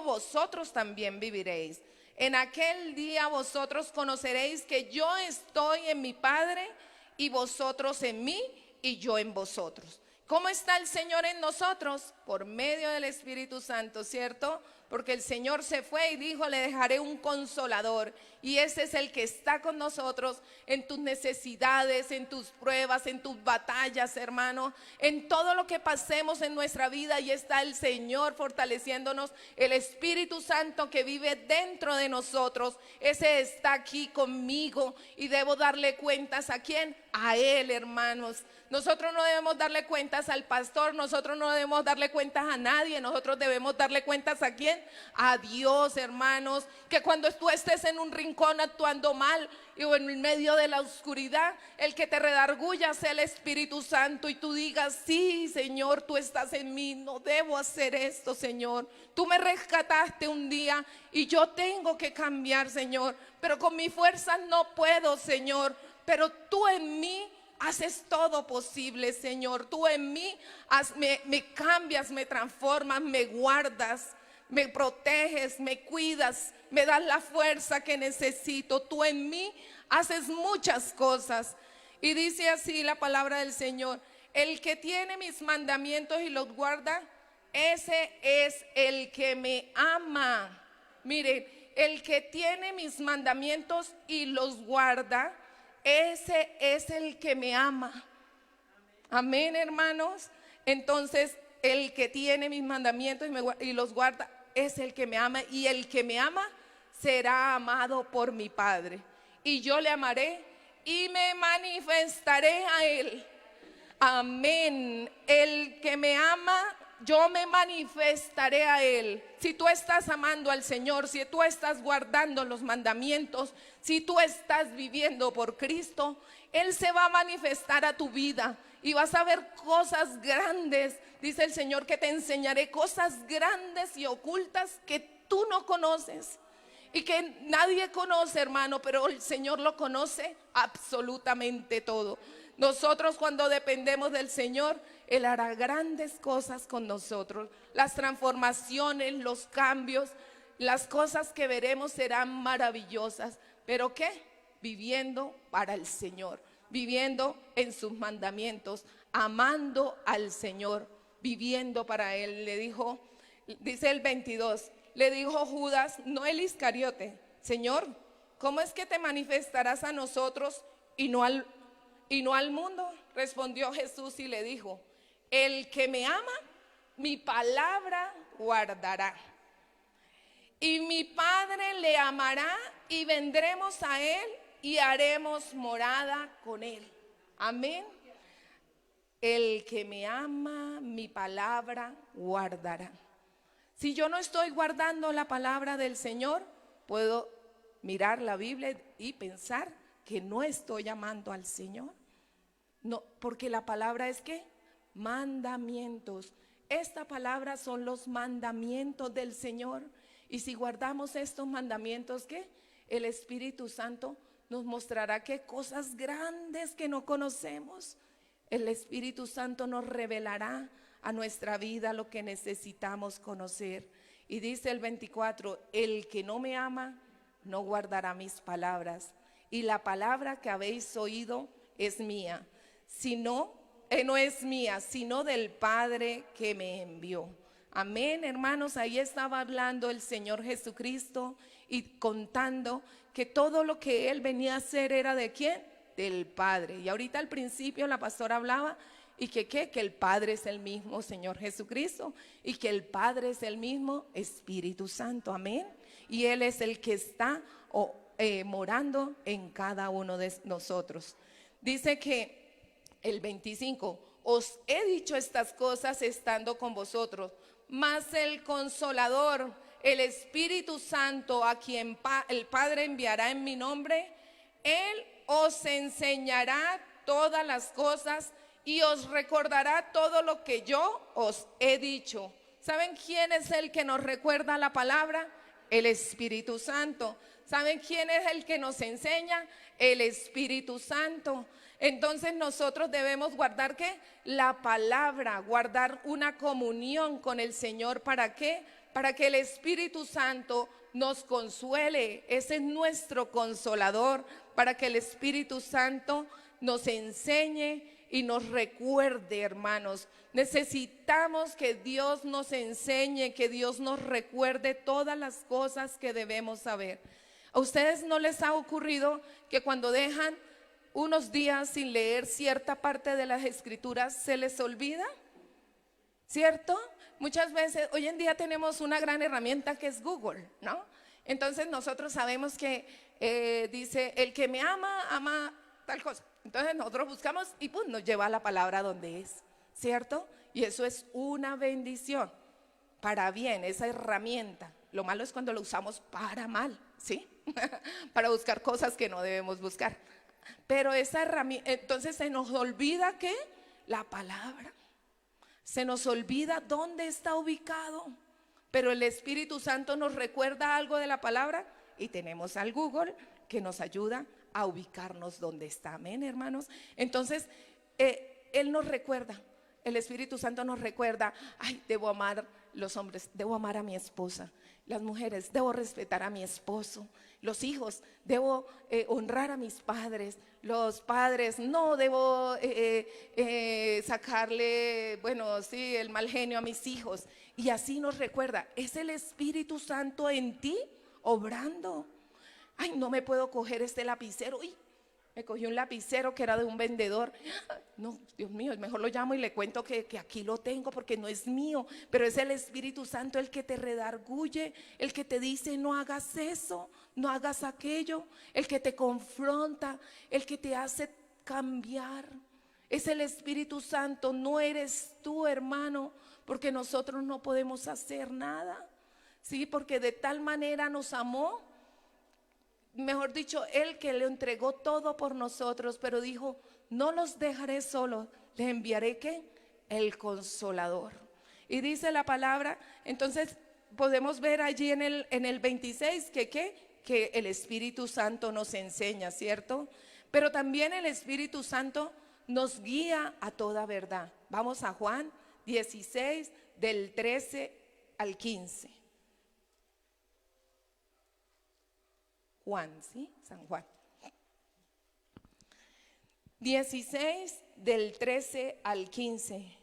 vosotros también viviréis. En aquel día vosotros conoceréis que yo estoy en mi Padre y vosotros en mí y yo en vosotros. ¿Cómo está el Señor en nosotros? Por medio del Espíritu Santo, ¿cierto? Porque el Señor se fue y dijo, le dejaré un consolador. Y ese es el que está con nosotros en tus necesidades, en tus pruebas, en tus batallas, hermano. En todo lo que pasemos en nuestra vida, y está el Señor fortaleciéndonos. El Espíritu Santo que vive dentro de nosotros, ese está aquí conmigo. Y debo darle cuentas ¿a quién? A Él, hermanos. Nosotros no debemos darle cuentas al pastor, nosotros no debemos darle cuentas a nadie, nosotros debemos darle cuentas ¿a quién? A Dios, hermanos. Que cuando tú estés en un rincón actuando mal o en medio de la oscuridad, el que te redarguya sea el Espíritu Santo y tú digas, sí, Señor, tú estás en mí, no debo hacer esto, Señor. Tú me rescataste un día y yo tengo que cambiar, Señor, pero con mis fuerzas no puedo, Señor, pero tú en mí haces todo posible, Señor. Tú en mí me cambias, me transformas, me guardas, me proteges, me cuidas, me das la fuerza que necesito. Tú en mí haces muchas cosas. Y dice así la palabra del Señor: el que tiene mis mandamientos y los guarda, ese es el que me ama. Miren, el que tiene mis mandamientos y los guarda, ese es el que me ama. Amén, hermanos. Entonces, el que tiene mis mandamientos y los guarda es el que me ama. Y el que me ama será amado por mi Padre. Y yo le amaré y me manifestaré a él. Amén. El que me ama, yo me manifestaré a él. Si tú estás amando al Señor, si tú estás guardando los mandamientos, si tú estás viviendo por Cristo, Él se va a manifestar a tu vida y vas a ver cosas grandes. Dice el Señor que te enseñaré cosas grandes y ocultas que tú no conoces y que nadie conoce, hermano, pero el Señor lo conoce absolutamente todo. Nosotros, cuando dependemos del Señor, Él hará grandes cosas con nosotros. Las transformaciones, los cambios, las cosas que veremos serán maravillosas. ¿Pero qué? Viviendo para el Señor, viviendo en sus mandamientos, amando al Señor, viviendo para Él. Le dijo, dice el 22, le dijo Judas, no el Iscariote: Señor, ¿cómo es que te manifestarás a nosotros y no al mundo? Respondió Jesús y le dijo: el que me ama, mi palabra guardará. Y mi Padre le amará y vendremos a Él y haremos morada con Él. Amén. El que me ama, mi palabra guardará. Si yo no estoy guardando la palabra del Señor, puedo mirar la Biblia y pensar que no estoy amando al Señor. No, porque la palabra es ¿qué? Mandamientos. Esta palabra son los mandamientos del Señor. Y si guardamos estos mandamientos, ¿qué? El Espíritu Santo nos mostrará qué cosas grandes que no conocemos. El Espíritu Santo nos revelará a nuestra vida lo que necesitamos conocer. Y dice el 24, el que no me ama no guardará mis palabras. Y la palabra que habéis oído es mía, no es mía, sino del Padre que me envió. Amén, hermanos. Ahí estaba hablando el Señor Jesucristo y contando que todo lo que Él venía a hacer era ¿de quién? Del Padre. Y ahorita al principio la pastora hablaba y que el Padre es el mismo Señor Jesucristo y que el Padre es el mismo Espíritu Santo, amén. Y Él es el que está morando en cada uno de nosotros. Dice que el 25, os he dicho estas cosas estando con vosotros, mas el Consolador, el Espíritu Santo, a quien el Padre enviará en mi nombre, Él os enseñará todas las cosas y os recordará todo lo que yo os he dicho. ¿Saben quién es el que nos recuerda la palabra? El Espíritu Santo. ¿Saben quién es el que nos enseña? El Espíritu Santo. Entonces nosotros debemos guardar ¿qué? La palabra, guardar una comunión con el Señor. ¿Para qué? Para que el Espíritu Santo nos consuele. Ese es nuestro consolador, para que el Espíritu Santo nos enseñe y nos recuerde, hermanos. Necesitamos que Dios nos enseñe, que Dios nos recuerde todas las cosas que debemos saber. ¿A ustedes no les ha ocurrido que cuando dejan unos días sin leer cierta parte de las Escrituras se les olvida? ¿Cierto? Muchas veces, hoy en día tenemos una gran herramienta que es Google, ¿no? Entonces nosotros sabemos que dice, el que me ama, ama tal cosa. Entonces nosotros buscamos y pues nos lleva a la palabra donde es, ¿cierto? Y eso es una bendición, para bien, esa herramienta. Lo malo es cuando lo usamos para mal, ¿sí? Para buscar cosas que no debemos buscar. Pero esa herramienta, entonces se nos olvida ¿qué? La palabra. Se nos olvida dónde está ubicado. Pero el Espíritu Santo nos recuerda algo de la palabra y tenemos al Google que nos ayuda a ubicarnos donde está. Amén, hermanos. Entonces, Él nos recuerda, el Espíritu Santo nos recuerda, ay, debo amar los hombres, debo amar a mi esposa. Las mujeres, debo respetar a mi esposo. Los hijos, debo honrar a mis padres. Los padres, no debo sacarle, bueno, sí, el mal genio a mis hijos. Y así nos recuerda, es el Espíritu Santo en ti obrando. Ay, no me puedo coger este lapicero. Uy, me cogí un lapicero que era de un vendedor. No, Dios mío, mejor lo llamo y le cuento que aquí lo tengo porque no es mío. Pero es el Espíritu Santo el que te redarguye, el que te dice no hagas eso, no hagas aquello, el que te confronta, el que te hace cambiar. Es el Espíritu Santo, no eres tú, hermano, porque nosotros no podemos hacer nada. Sí, porque de tal manera nos amó. Mejor dicho, Él que le entregó todo por nosotros, pero dijo, no los dejaré solos, les enviaré ¿qué? El Consolador. Y dice la palabra, entonces podemos ver allí en el 26 que el Espíritu Santo nos enseña, ¿cierto? Pero también el Espíritu Santo nos guía a toda verdad. Vamos a Juan 16, del 13 al 15. Juan, ¿sí? San Juan. 16 del 13 al 15.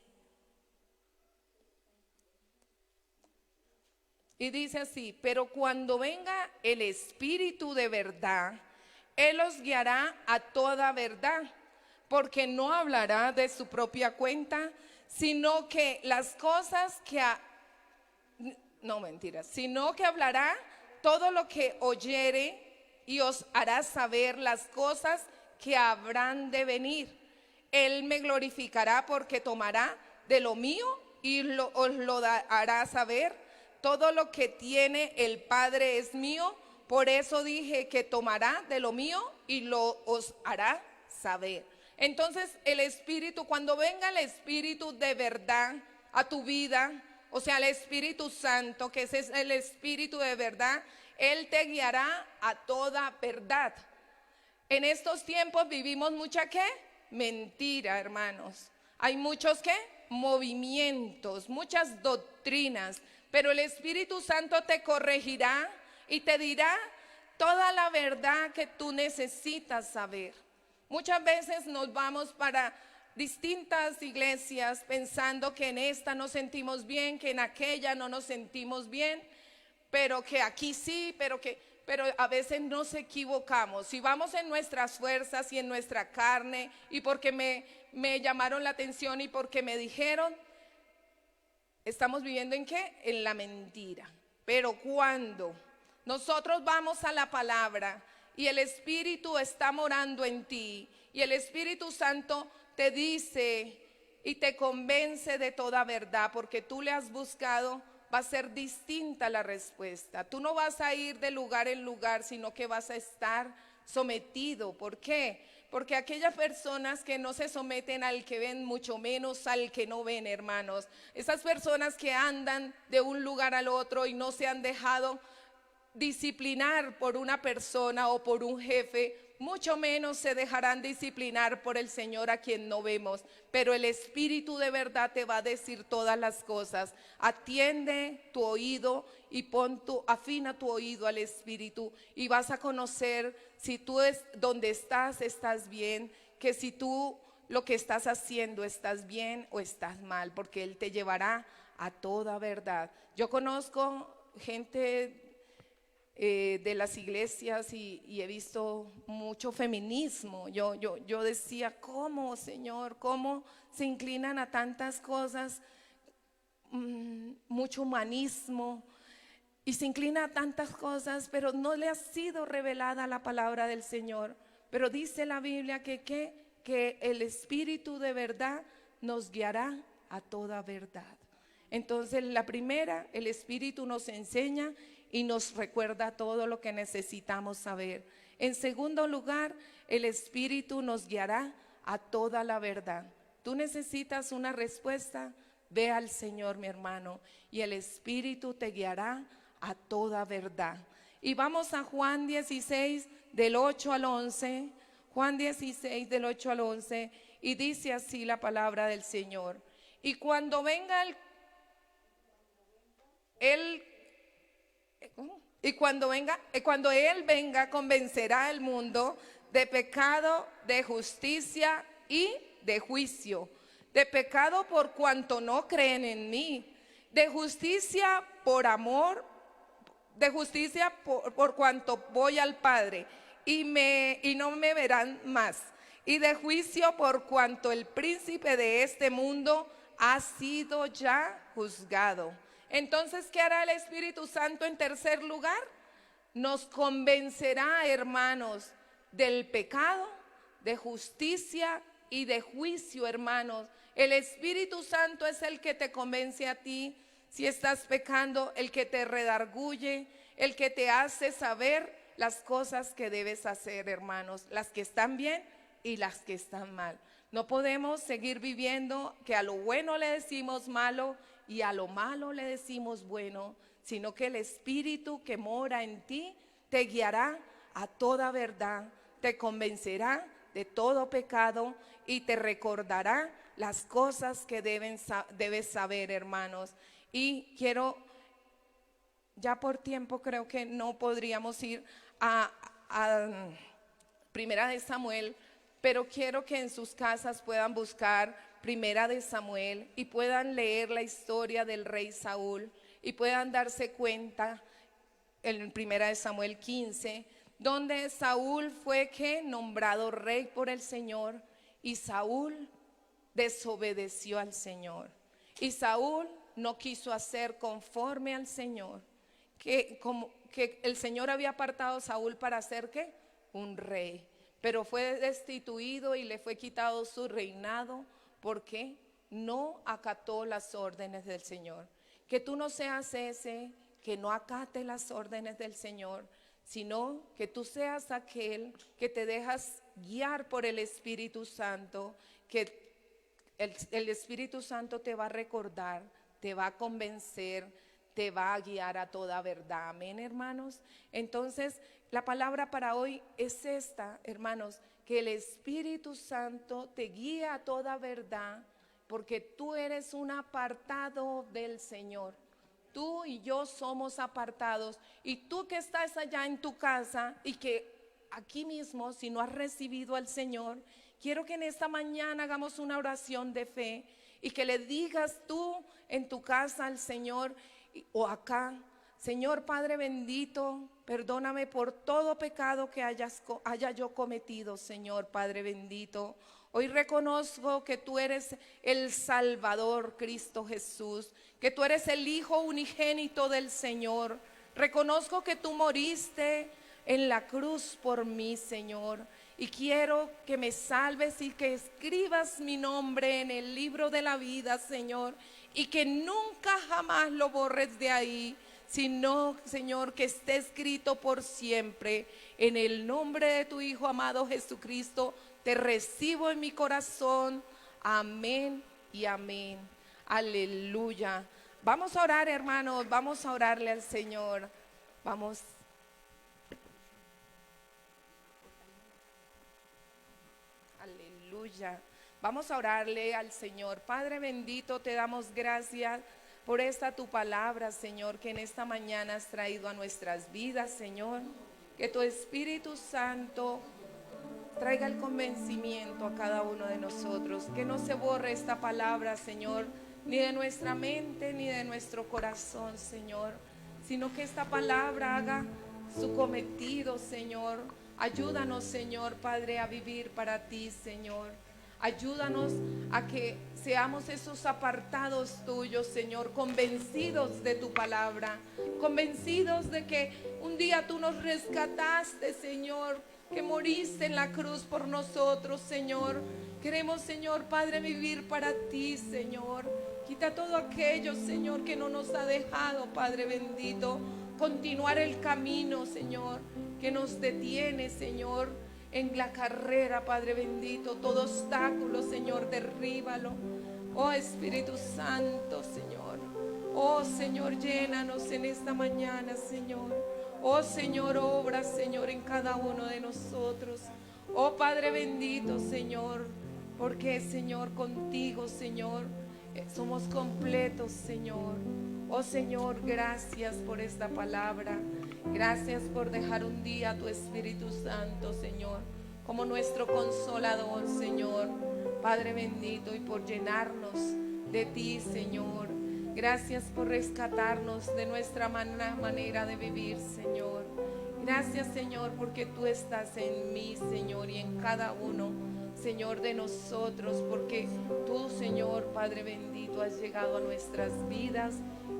Y dice así, pero cuando venga el Espíritu de verdad, Él os guiará a toda verdad, porque no hablará de su propia cuenta, sino que las cosas sino que hablará todo lo que oyere y os hará saber las cosas que habrán de venir. Él me glorificará porque tomará de lo mío y os lo hará saber. Todo lo que tiene el Padre es mío, por eso dije que tomará de lo mío y os hará saber. Entonces el Espíritu, cuando venga el Espíritu de verdad a tu vida, o sea, el Espíritu Santo, que ese es el Espíritu de verdad, Él te guiará a toda verdad. En estos tiempos vivimos mucha ¿qué? Mentira, hermanos. Hay muchos ¿qué? Movimientos, muchas doctrinas, pero el Espíritu Santo te corregirá y te dirá toda la verdad que tú necesitas saber. Muchas veces nos vamos para distintas iglesias pensando que en esta nos sentimos bien, que en aquella no nos sentimos bien, pero que aquí sí, pero a veces nos equivocamos. Si vamos en nuestras fuerzas y en nuestra carne, y porque me llamaron la atención y porque me dijeron, estamos viviendo ¿en qué? En la mentira. Pero cuando nosotros vamos a la palabra y el Espíritu está morando en ti, y el Espíritu Santo te dice y te convence de toda verdad, porque tú le has buscado, va a ser distinta la respuesta. Tú no vas a ir de lugar en lugar, sino que vas a estar sometido. ¿Por qué? Porque aquellas personas que no se someten al que ven, mucho menos al que no ven, hermanos. Esas personas que andan de un lugar al otro y no se han dejado disciplinar por una persona o por un jefe, mucho menos se dejarán disciplinar por el Señor a quien no vemos. Pero el Espíritu de verdad te va a decir todas las cosas. Atiende tu oído y afina tu oído al Espíritu, y vas a conocer si tú donde estás bien, que si tú lo que estás haciendo estás bien o estás mal, porque Él te llevará a toda verdad. Yo conozco gente de las iglesias y he visto mucho feminismo. Yo decía, ¿cómo, Señor? ¿Cómo se inclinan a tantas cosas? Mucho humanismo, y se inclina a tantas cosas, pero no le ha sido revelada la palabra del Señor. Pero dice la Biblia que el Espíritu de verdad nos guiará a toda verdad. Entonces, la primera, el Espíritu nos enseña y nos recuerda todo lo que necesitamos saber. En segundo lugar, el Espíritu nos guiará a toda la verdad. Tú necesitas una respuesta, ve al Señor, mi hermano, y el Espíritu te guiará a toda verdad. Y vamos a Juan 16 del 8 al 11. Juan 16 del 8 al 11, y dice así la palabra del Señor. Y cuando venga cuando Él venga, convencerá al mundo de pecado, de justicia y de juicio. De pecado por cuanto no creen en mí, de justicia por amor, de justicia por cuanto voy al Padre y no me verán más, y de juicio por cuanto el príncipe de este mundo ha sido ya juzgado. Entonces, ¿qué hará el Espíritu Santo en tercer lugar? Nos convencerá, hermanos, del pecado, de justicia y de juicio, hermanos. El Espíritu Santo es el que te convence a ti si estás pecando, el que te redarguye, el que te hace saber las cosas que debes hacer, hermanos, las que están bien y las que están mal. No podemos seguir viviendo que a lo bueno le decimos malo y a lo malo le decimos bueno, sino que el Espíritu que mora en ti te guiará a toda verdad, te convencerá de todo pecado y te recordará las cosas que debes saber, hermanos. Y quiero, ya por tiempo creo que no podríamos ir a Primera de Samuel, pero quiero que en sus casas puedan buscar Primera de Samuel y puedan leer la historia del rey Saúl y puedan darse cuenta en Primera de Samuel 15, donde Saúl fue nombrado rey por el Señor, y Saúl desobedeció al Señor, y Saúl no quiso hacer conforme al Señor, que el Señor había apartado a Saúl para ser un rey, pero fue destituido y le fue quitado su reinado porque no acató las órdenes del Señor. Que tú no seas ese que no acate las órdenes del Señor, sino que tú seas aquel que te dejas guiar por el Espíritu Santo, que el Espíritu Santo te va a recordar, te va a convencer, te va a guiar a toda verdad. Amén, hermanos. Entonces, la palabra para hoy es esta, hermanos, que el Espíritu Santo te guía a toda verdad, porque tú eres un apartado del Señor. Tú y yo somos apartados, y tú que estás allá en tu casa y que aquí mismo, si no has recibido al Señor, quiero que en esta mañana hagamos una oración de fe y que le digas tú en tu casa al Señor o acá: Señor Padre bendito, perdóname por todo pecado que haya yo cometido, Señor Padre bendito. Hoy reconozco que tú eres el Salvador, Cristo Jesús, que tú eres el Hijo unigénito del Señor. Reconozco que tú moriste en la cruz por mí, Señor. Y quiero que me salves y que escribas mi nombre en el libro de la vida, Señor. Y que nunca jamás lo borres de ahí, sino, Señor, que esté escrito por siempre. En el nombre de tu Hijo amado Jesucristo, te recibo en mi corazón. Amén y amén. Aleluya. Vamos a orar, hermanos, vamos a orarle al Señor. Vamos. Aleluya. Vamos a orarle al Señor. Padre bendito, te damos gracias por esta tu palabra, Señor, que en esta mañana has traído a nuestras vidas, Señor. Que tu Espíritu Santo traiga el convencimiento a cada uno de nosotros. Que no se borre esta palabra, Señor, ni de nuestra mente ni de nuestro corazón, Señor, sino que esta palabra haga su cometido, Señor. Ayúdanos, Señor Padre, a vivir para ti, Señor. Ayúdanos a que seamos esos apartados tuyos, Señor, convencidos de tu palabra, convencidos de que un día tú nos rescataste, Señor, que moriste en la cruz por nosotros, Señor. Queremos, Señor Padre, vivir para ti, Señor. Quita todo aquello, Señor, que no nos ha dejado, Padre bendito, continuar el camino, Señor, que nos detiene, Señor, en la carrera, Padre bendito. Todo obstáculo, Señor, derríbalo. Oh Espíritu Santo, Señor. Oh Señor, llénanos en esta mañana, Señor. Oh Señor, obra, Señor, en cada uno de nosotros. Oh Padre bendito, Señor, porque, Señor, contigo, Señor, somos completos, Señor. Oh Señor, gracias por esta palabra. Gracias por dejar un día a tu Espíritu Santo, Señor, como nuestro consolador, Señor. Padre bendito, y por llenarnos de ti, Señor. Gracias por rescatarnos de nuestra manera de vivir, Señor. Gracias, Señor, porque tú estás en mí, Señor, y en cada uno, Señor, de nosotros, porque tú, Señor, Padre bendito, has llegado a nuestras vidas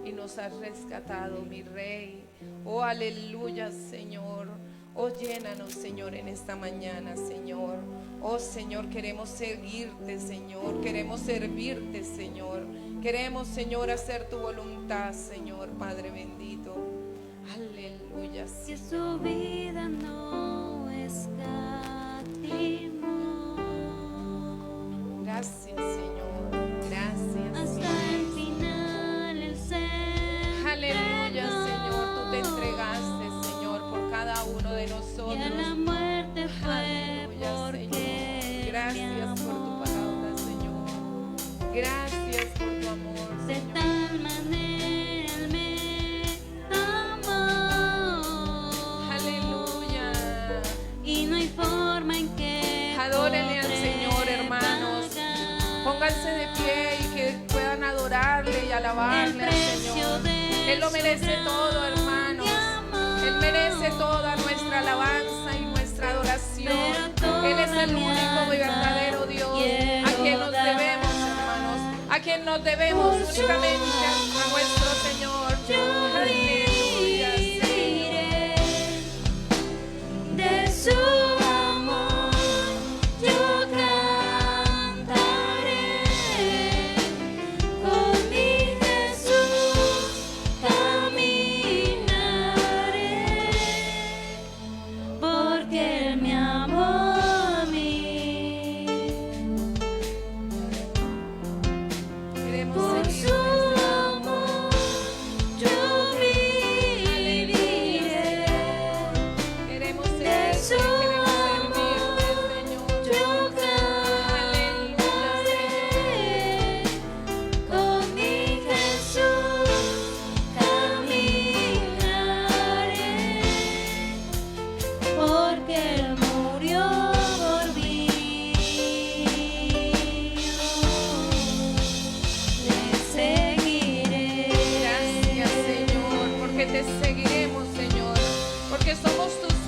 y nos has rescatado, mi Rey. Oh, aleluya, Señor. Oh, llénanos, Señor, en esta mañana, Señor. Oh, Señor, queremos seguirte, Señor. Queremos servirte, Señor. Queremos, Señor, hacer tu voluntad, Señor, Padre bendito. Aleluya.
Que su vida no escatimó.
Gracias, Señor. Gracias.
Hasta el final el ser.
Aleluya, Señor. Tú te entregaste, Señor, por cada uno de nosotros.
Y a la muerte fue
Aleluya,
porque
Señor. Gracias por tu palabra, Señor. Gracias por tu amor,
de
Señor.
tal manera Él me amó.
Aleluya.
Y no hay forma en que
Adórenle al
podré
Señor, hermanos.
pagar
Pónganse de pie y que puedan adorarle y alabarle al Señor. Él lo merece todo, hermanos. Él merece toda nuestra alabanza y nuestra adoración. Él es el único y verdadero Dios a quien nos debemos, hermanos. A quien nos debemos únicamente a nuestro Señor. Aleluya, Señor.
De su amor yo cantaré, con mi Jesús caminaré, porque Él me amó a mí.
Queremos
Por
seguirle,
su
Señor.
amor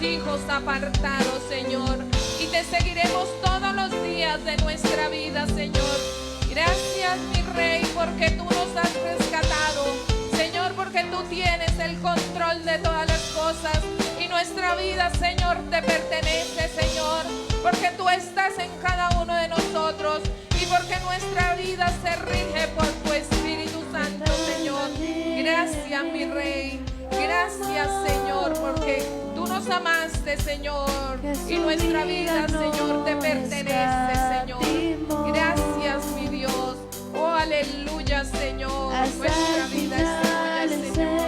hijos apartados, Señor, y te seguiremos todos los días de nuestra vida, Señor. Gracias, mi Rey, porque tú nos has rescatado, Señor, porque tú tienes el control de todas las cosas y nuestra vida, Señor, te pertenece, Señor, porque tú estás en cada uno de nosotros y porque nuestra vida se rige por tu Espíritu Santo, Señor. Gracias, mi Rey. Gracias, Señor, porque tú nos amaste, Señor, y nuestra vida, Señor, te pertenece, Señor. Gracias, mi Dios. Oh, aleluya, Señor. Nuestra vida es tuya, Señor.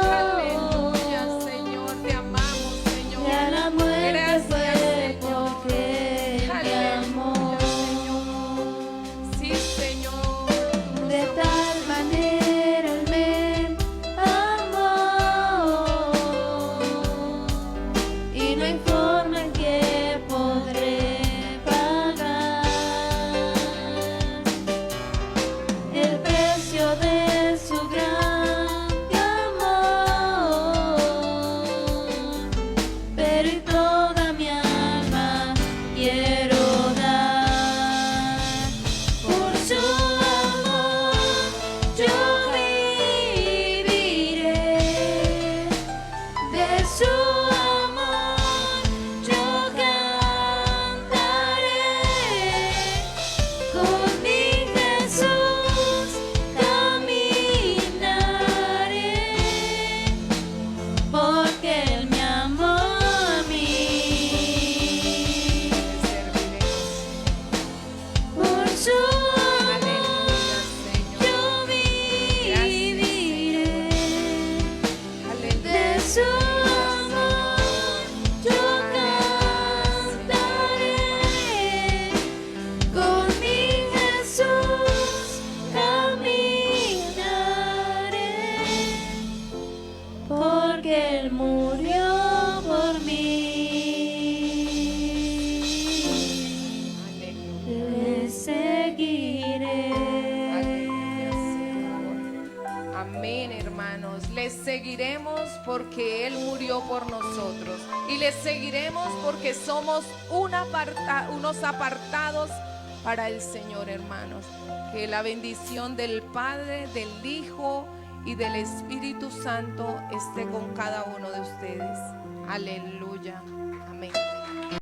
Aleluya, Señor. Te amamos, Señor. Gracias, Señor. Aleluya, Señor. Sí, Señor.
De tal manera Él me amó, y no hay forma en que podré pagar el precio de su grande amor, pero y toda mi alma quiero dar por su amor. Yo viviré de su amor, yo cantaré, con mi Jesús caminaré, porque Él me amó a mí. Por su amor yo viviré, de su amor yo cantaré, con mi Jesús caminaré, porque Él murió por mí. Le seguiré.
Amén, hermanos. Les seguiremos porque Él murió por nosotros. Y les seguiremos porque somos unos apartados para el Señor, hermanos. Que la bendición del Padre, del Hijo y del Espíritu Santo esté con cada uno de ustedes. Aleluya. Amén.